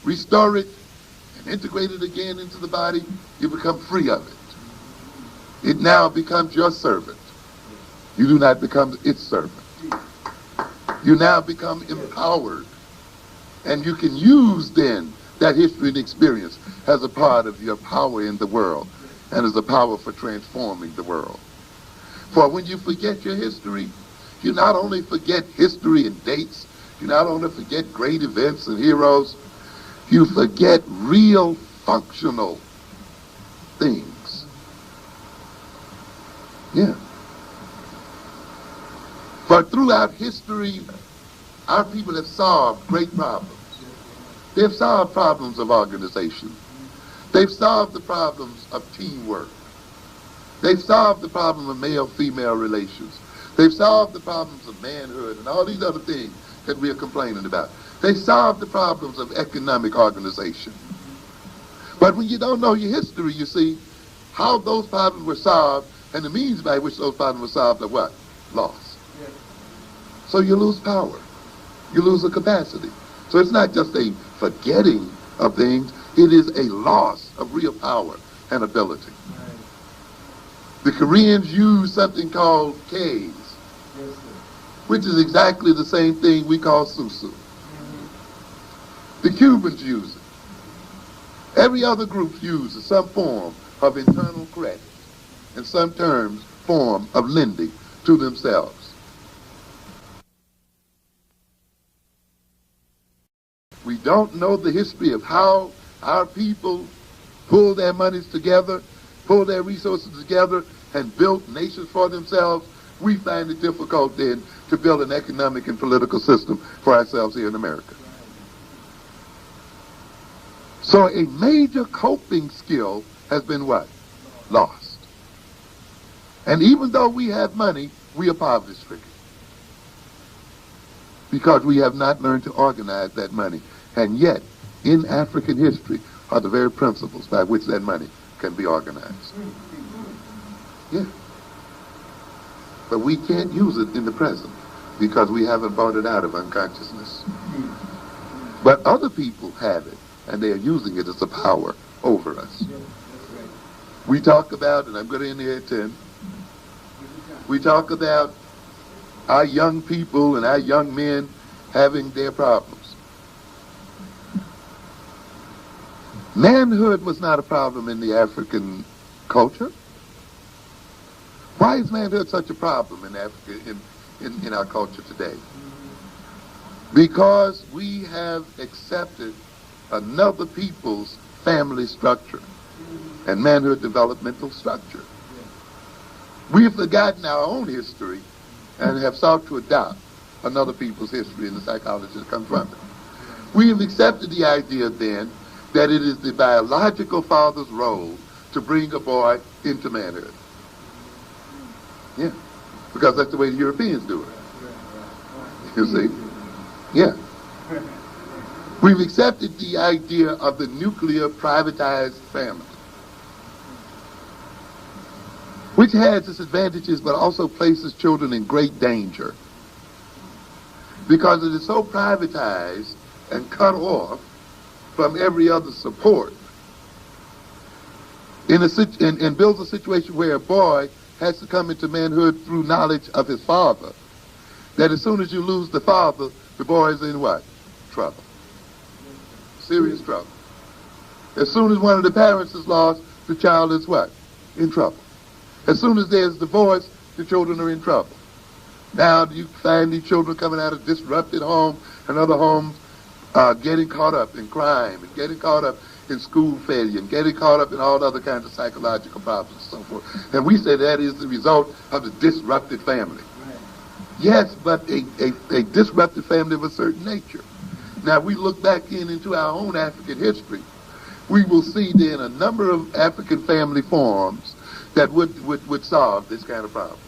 restore it, and integrate it again into the body, you become free of it. It now becomes your servant. You do not become its servant. You now become empowered. And you can use then that history and experience as a part of your power in the world and as a power for transforming the world. For when you forget your history, you not only forget history and dates, you not only forget great events and heroes, you forget real functional things. Yeah. For throughout history, our people have solved great problems. They've solved problems of organization. They've solved the problems of teamwork. They've solved the problem of male-female relations. They've solved the problems of manhood and all these other things that we are complaining about. They solved the problems of economic organization. But when you don't know your history, you see, how those problems were solved and the means by which those problems were solved are what? Lost. So you lose power. You lose a capacity. So it's not just a forgetting of things, it is a loss of real power and ability. The Koreans use something called K's, which is exactly the same thing we call susu. The Cubans use it. Every other group uses some form of internal credit and some terms form of lending to themselves. We don't know the history of how our people pulled their monies together, pulled their resources together, and built nations for themselves. We find it difficult then to build an economic and political system for ourselves here in America. So a major coping skill has been what? Lost. And even though we have money, we are poverty-stricken. Because we have not learned to organize that money. And yet, in African history, are the very principles by which that money can be organized. Yeah. But we can't use it in the present because we haven't brought it out of unconsciousness. But other people have it, and they are using it as a power over us. Yes, that's right. We talk about, and I'm going to end here at 10, we talk about our young people and our young men having their problems. Manhood was not a problem in the African culture. Why is manhood such a problem in Africa, in our culture today? Because we have accepted another people's family structure and manhood developmental structure. We have forgotten our own history and have sought to adopt another people's history and the psychology that comes from it. We have accepted the idea then that it is the biological father's role to bring a boy into manhood. Yeah, because that's the way the Europeans do it. You see? Yeah. We've accepted the idea of the nuclear privatized family, which has its advantages but also places children in great danger because it is so privatized and cut off from every other support and builds a situation where a boy has to come into manhood through knowledge of his father, that as soon as you lose the father, the boy is in what? Trouble. Serious trouble. As soon as one of the parents is lost, the child is what? In trouble. As soon as there's divorce, the children are in trouble. Now you find these children coming out of disrupted homes and other homes getting caught up in crime and getting caught up in school failure and getting caught up in all other kinds of psychological problems and so forth. And we say that is the result of the disrupted family. Right. Yes, but a disrupted family of a certain nature. Now, we look back into our own African history, we will see then a number of African family forms that would solve this kind of problem.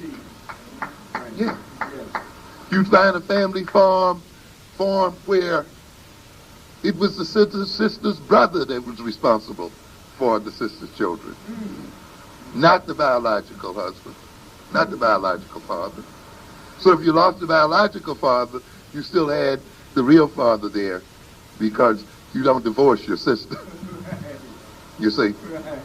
Right. Yeah. Yes. You'd find a family form where it was the sister's brother that was responsible for the sister's children, not the biological husband, not the biological father. So if you lost the biological father, you still had the real father there because you don't divorce your sister. You see? Right.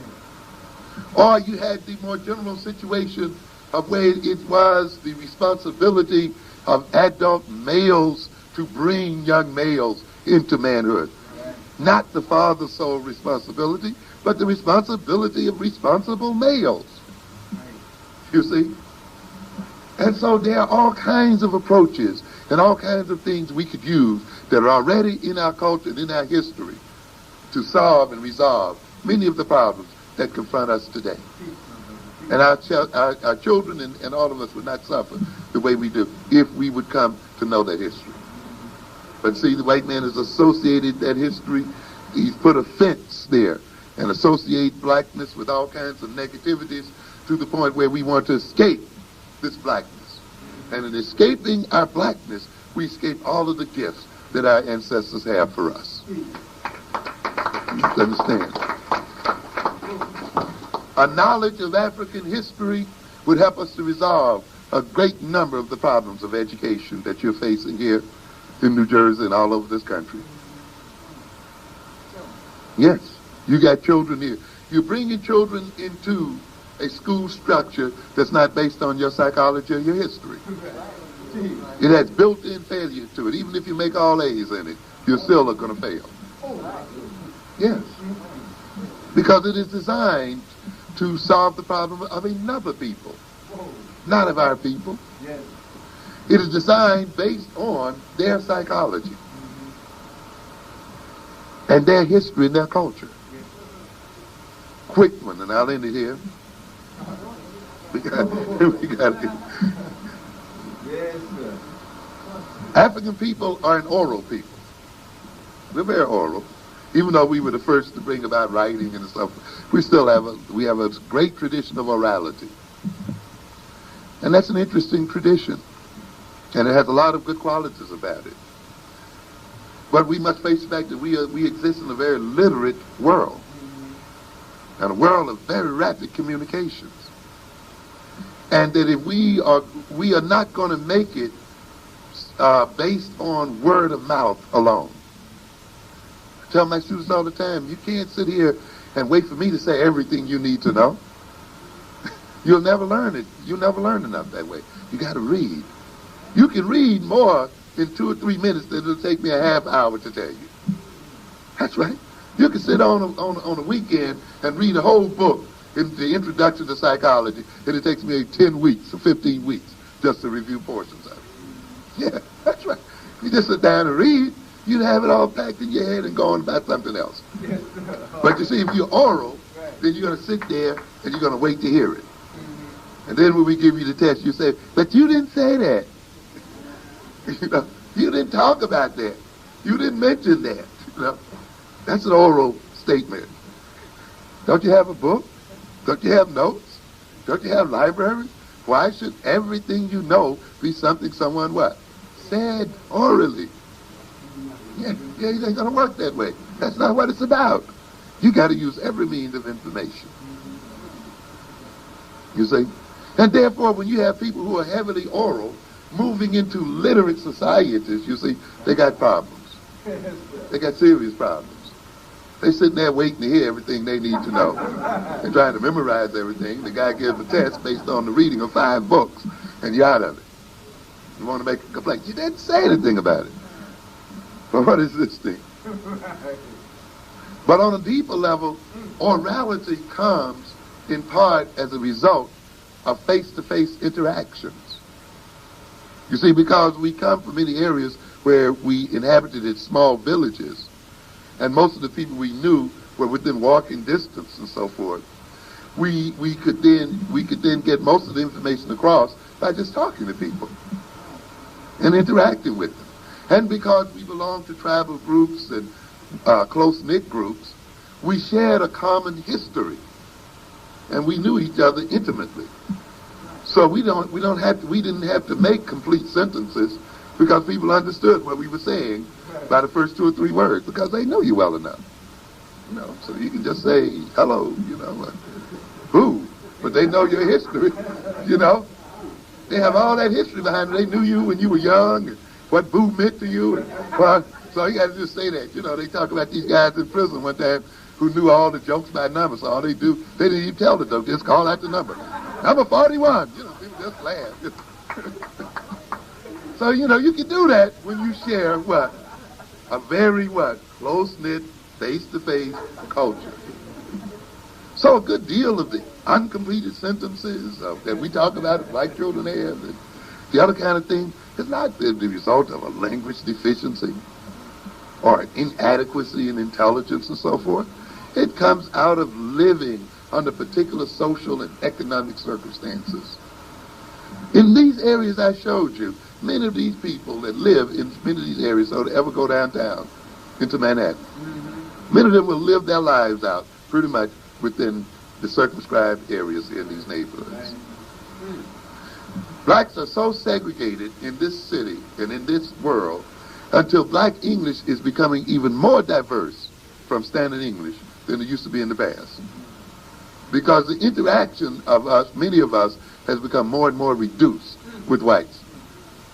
Or you had the more general situation of where it was the responsibility of adult males to bring young males into manhood. Right. Not the father's sole responsibility, but the responsibility of responsible males. Right. You see? And so there are all kinds of approaches and all kinds of things we could use that are already in our culture and in our history to solve and resolve many of the problems that confront us today. And our children and all of us would not suffer the way we do if we would come to know that history. But see, the white man has associated that history. He's put a fence there and associate blackness with all kinds of negativities to the point where we want to escape this blackness. And in escaping our blackness, we escape all of the gifts that our ancestors have for us. You understand? A knowledge of African history would help us to resolve a great number of the problems of education that you're facing here in New Jersey and all over this country. Yes, you got children here. You're bringing children into a school structure that's not based on your psychology or your history. It has built-in failure to it. Even if you make all A's in it, you're still going to fail. Yes, because it is designed to solve the problem of another people, not of our people. Yes. It is designed based on their psychology and their history and their culture. Quick one, and I'll end it here. We got it. Yes, sir. African people are an oral people. We're very oral. Even though we were the first to bring about writing and stuff, we still have a great tradition of orality. And that's an interesting tradition. And it has a lot of good qualities about it. But we must face the fact that we exist in a very literate world. And a world of very rapid communications. And that if we are not going to make it based on word of mouth alone. tell my students all the time, you can't sit here and wait for me to say everything you need to know. You'll never learn it. You'll never learn enough that way. You got to read. You can read more in 2 or 3 minutes than it'll take me a half hour to tell you. That's right. You can sit on a weekend and read a whole book in the introduction to psychology, and it takes me 10 weeks or 15 weeks just to review portions of it. Yeah, that's right. You just sit down and read, you'd have it all packed in your head and go on about something else. Yes, But you see, if you're oral, then you're going to sit there and you're going to wait to hear it. And then when we give you the test, you say, but you didn't say that. You know, you didn't talk about that. You didn't mention that. You know, that's an oral statement. Don't you have a book? Don't you have notes? Don't you have libraries? Why should everything you know be something someone what? Said orally. Yeah, it ain't going to work that way. That's not what it's about. You got to use every means of information. You see? And therefore, when you have people who are heavily oral moving into literate societies, you see, they got problems. They got serious problems. They sitting there waiting to hear everything they need to know. They're trying to memorize everything. The guy gives a test based on the reading of 5 books, and you're out of it. You want to make a complaint. You didn't say anything about it. But what is this thing? But on a deeper level, orality comes in part as a result of face-to-face interactions. You see, because we come from many areas where we inhabited small villages, and most of the people we knew were within walking distance and so forth, we could then get most of the information across by just talking to people and interacting with them. And because we belonged to tribal groups and close-knit groups, we shared a common history, and we knew each other intimately. So we didn't have to make complete sentences because people understood what we were saying by the first 2 or 3 words because they know you well enough. You know, so you can just say hello, you know, who, but they know your history. You know, they have all that history behind it. They knew you when you were young, and what boo meant to you, and so you got to just say that. You know, they talk about these guys in prison one time who knew all the jokes by numbers. So all they do, they didn't even tell the joke, just call out the number. Number 41. You know, people just laugh. So, you know, you can do that when you share what? A very close-knit, face-to-face culture. So a good deal of the uncompleted sentences that we talk about that white children have, and the other kind of thing, is not the result of a language deficiency or an inadequacy in intelligence and so forth. It comes out of living under particular social and economic circumstances. In these areas I showed you, many of these people that live in many of these areas don't ever go downtown into Manhattan. Many of them will live their lives out pretty much within the circumscribed areas in these neighborhoods. Blacks are so segregated in this city and in this world until black English is becoming even more diverse from standard English than it used to be in the past. Because the interaction of us, many of us, has become more and more reduced with whites.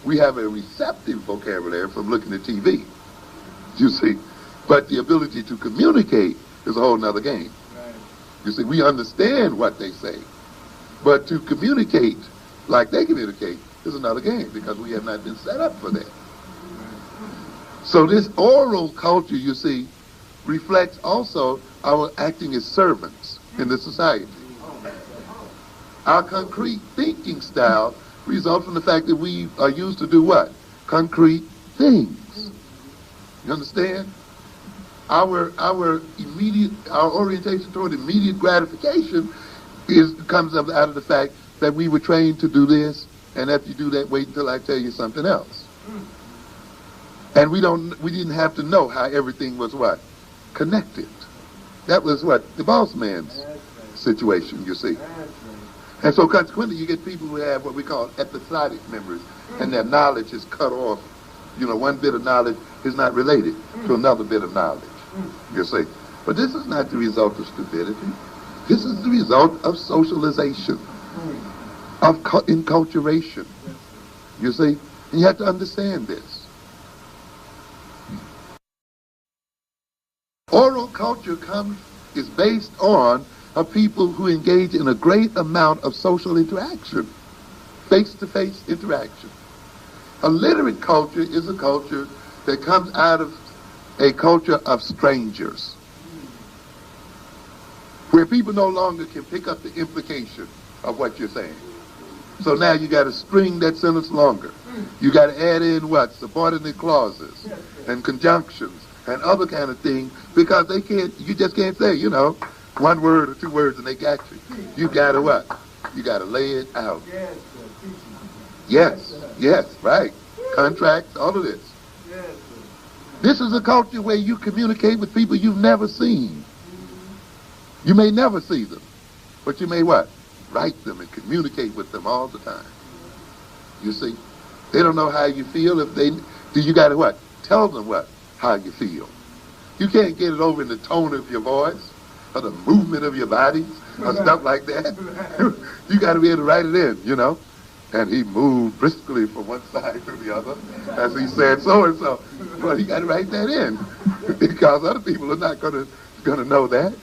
We have a receptive vocabulary from looking at TV, you see, but the ability to communicate is a whole nother game. You see, we understand what they say, but to communicate like they communicate is another game because we have not been set up for that. So this oral culture, you see, reflects also our acting as servants in the society. Our concrete thinking style results from the fact that we are used to do what? Concrete things. You understand? Our orientation toward immediate gratification comes out of the fact that we were trained to do this, and after you do that, wait until I tell you something else. And we didn't have to know how everything was what? Connected. That was what? The boss man's situation, you see. And so consequently, you get people who have what we call episodic memories, and their knowledge is cut off. You know, one bit of knowledge is not related to another bit of knowledge, you see. But this is not the result of stupidity. This is the result of socialization, of enculturation, you see. And you have to understand this. culture is based on a people who engage in a great amount of social interaction, face-to-face interaction. A literate culture is a culture that comes out of a culture of strangers, where people no longer can pick up the implication of what you're saying. So now you got to string that sentence longer. You got to add in what? Subordinate clauses and conjunctions and other kind of things, because you just can't say, one word or two words and they got you. You got to what? You got to lay it out. Yes, right. Contracts, all of this. This is a culture where you communicate with people you've never seen. You may never see them, but you may what? Write them and communicate with them all the time. You see? They don't know how you feel you got to what? Tell them what? How you feel. You can't get it over in the tone of your voice or the movement of your body or stuff like that. You got to be able to write it in, And he moved briskly from one side to the other as he said so and so. Well, you got to write that in because other people are not going to know that.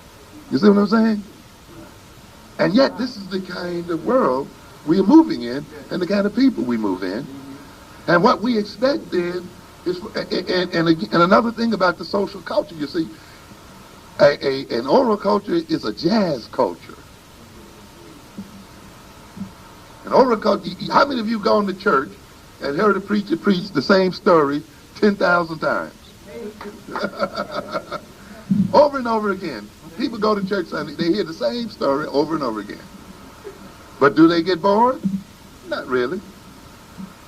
You see what I'm saying? And yet, this is the kind of world we are moving in and the kind of people we move in. And what we expect then is, and another thing about the social culture, you see, an oral culture is a jazz culture. An oral culture, how many of you gone to church and heard a preacher preach the same story 10,000 times? Over and over again. People go to church Sunday, they hear the same story over and over again. But do they get bored? Not really.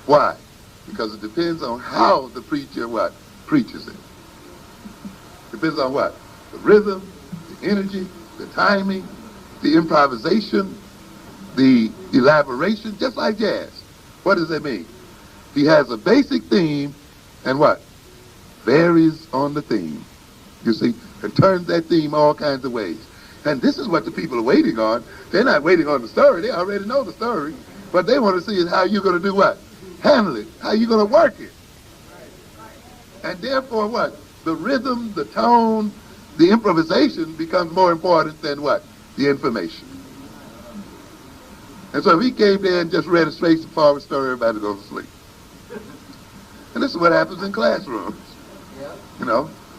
Why? Because it depends on how the preacher preaches it. Depends on what? The rhythm, the energy, the timing, the improvisation, the elaboration, just like jazz. What does that mean? He has a basic theme and what? Varies on the theme. You see, and turns that theme all kinds of ways. And this is what the people are waiting on. They're not waiting on the story. They already know the story. What they want to see is how you're going to do what? Handle it. How you're going to work it. And therefore what? The rhythm, the tone, the improvisation becomes more important than what? The information. And so if he came there and just read a straightforward story, everybody goes to sleep. And this is what happens in classrooms.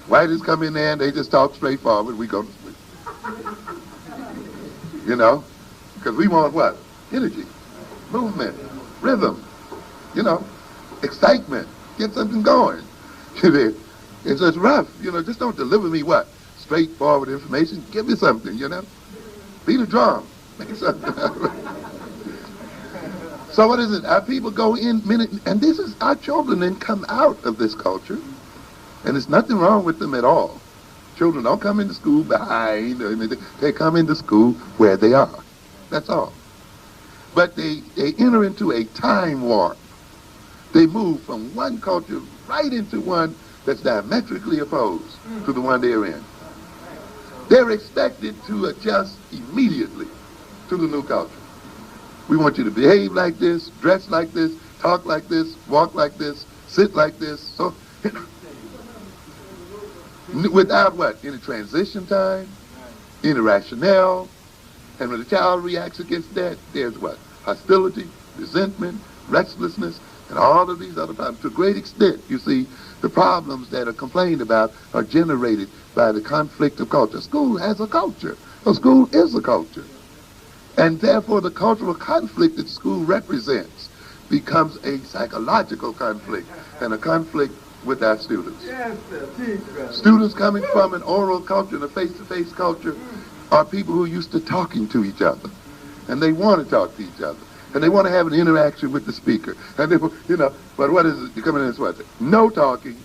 Whites come in there and they just talk straightforward, we go to sleep. Because we want what? Energy, movement, rhythm, excitement, get something going. It's just rough, just don't deliver me what? Straightforward information, give me something, Beat a drum, make something. So what is it? Our people go in, and this is, our children then come out of this culture. And there's nothing wrong with them at all. Children don't come into school behind. They come into school where they are. That's all. But they enter into a time warp. They move from one culture right into one that's diametrically opposed to the one they're in. They're expected to adjust immediately to the new culture. We want you to behave like this, dress like this, talk like this, walk like this, sit like this. So, without what? Any transition time, any rationale. And when the child reacts against that, there's what? Hostility, resentment, restlessness, and all of these other problems. To a great extent, you see, the problems that are complained about are generated by the conflict of culture. School has a culture. A school is a culture. And therefore, the cultural conflict that school represents becomes a psychological conflict and a conflict with our students. Yes, sir. Students coming from an oral culture and a face-to-face culture are people who are used to talking to each other. And they want to talk to each other. And they want to have an interaction with the speaker. And they, but what is it? You come in and what? No talking,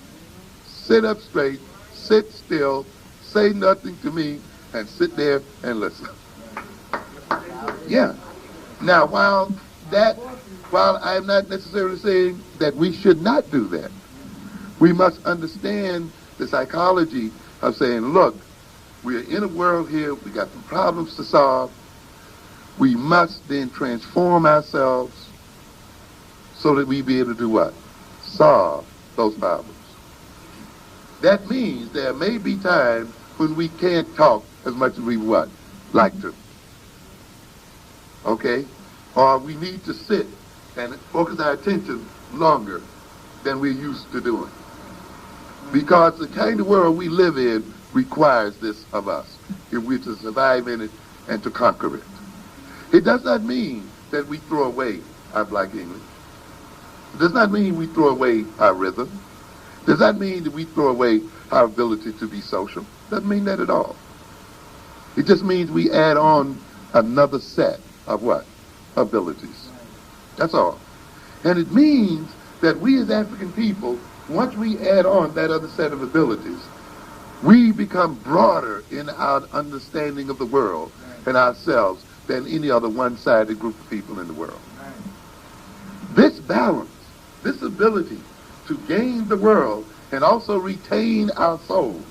sit up straight, sit still, say nothing to me, and sit there and listen. Yeah. Now, while I'm not necessarily saying that we should not do that, we must understand the psychology of saying, look, we're in a world here, we got some problems to solve. We must then transform ourselves so that we be able to do what? Solve those problems. That means there may be times when we can't talk as much as we would like to. Okay? Or we need to sit and focus our attention longer than we're used to doing. Because the kind of world we live in requires this of us if we're to survive in it and to conquer it. It does not mean that we throw away our black English. It does not mean we throw away our rhythm. It does not mean that we throw away our ability to be social. It doesn't mean that at all. It just means we add on another set of what? Abilities. That's all. And it means that we as African people, once we add on that other set of abilities, we become broader in our understanding of the world and ourselves than any other one-sided group of people in the world. This balance, this ability to gain the world and also retain our souls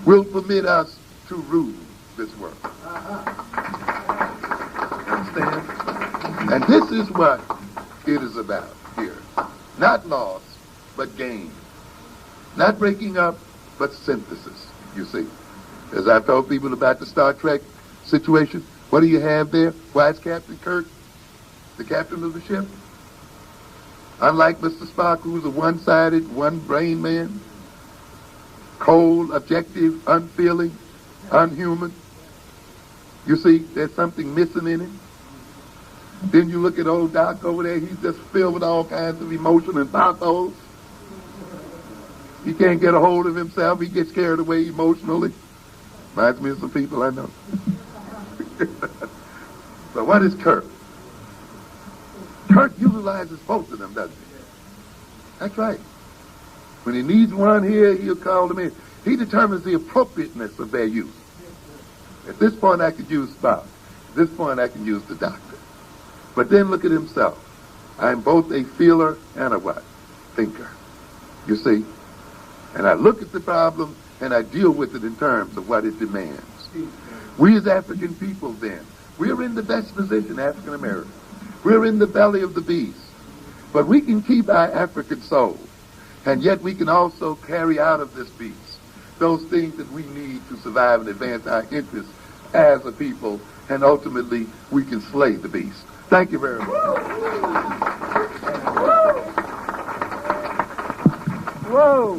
will permit us to rule this world. Understand? And this is what it is about here. Not loss, but gain. Not breaking up, but synthesis, you see. As I've told people about the Star Trek situation, what do you have there? Why is Captain Kirk the captain of the ship? Unlike Mr. Spock, who's a one-sided, one-brain man, cold, objective, unfeeling, unhuman. You see, there's something missing in him. Then you look at old Doc over there, he's just filled with all kinds of emotion and pathos. He can't get a hold of himself. He gets carried away emotionally. Reminds me of some people I know. But what is Kirk? Kirk utilizes both of them, doesn't he? That's right. When he needs one here, he'll call them in. He determines the appropriateness of their use. At this point, I could use Spock. At this point, I can use the doctor. But then look at himself. I'm both a feeler and a what? Thinker. You see? And I look at the problem and I deal with it in terms of what it demands. We as African people then, we're in the best position, African Americans. We're in the belly of the beast. But we can keep our African soul. And yet we can also carry out of this beast those things that we need to survive and advance our interests as a people. And ultimately, we can slay the beast. Thank you very much. Whoa!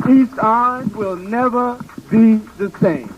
East Orange will never be the same.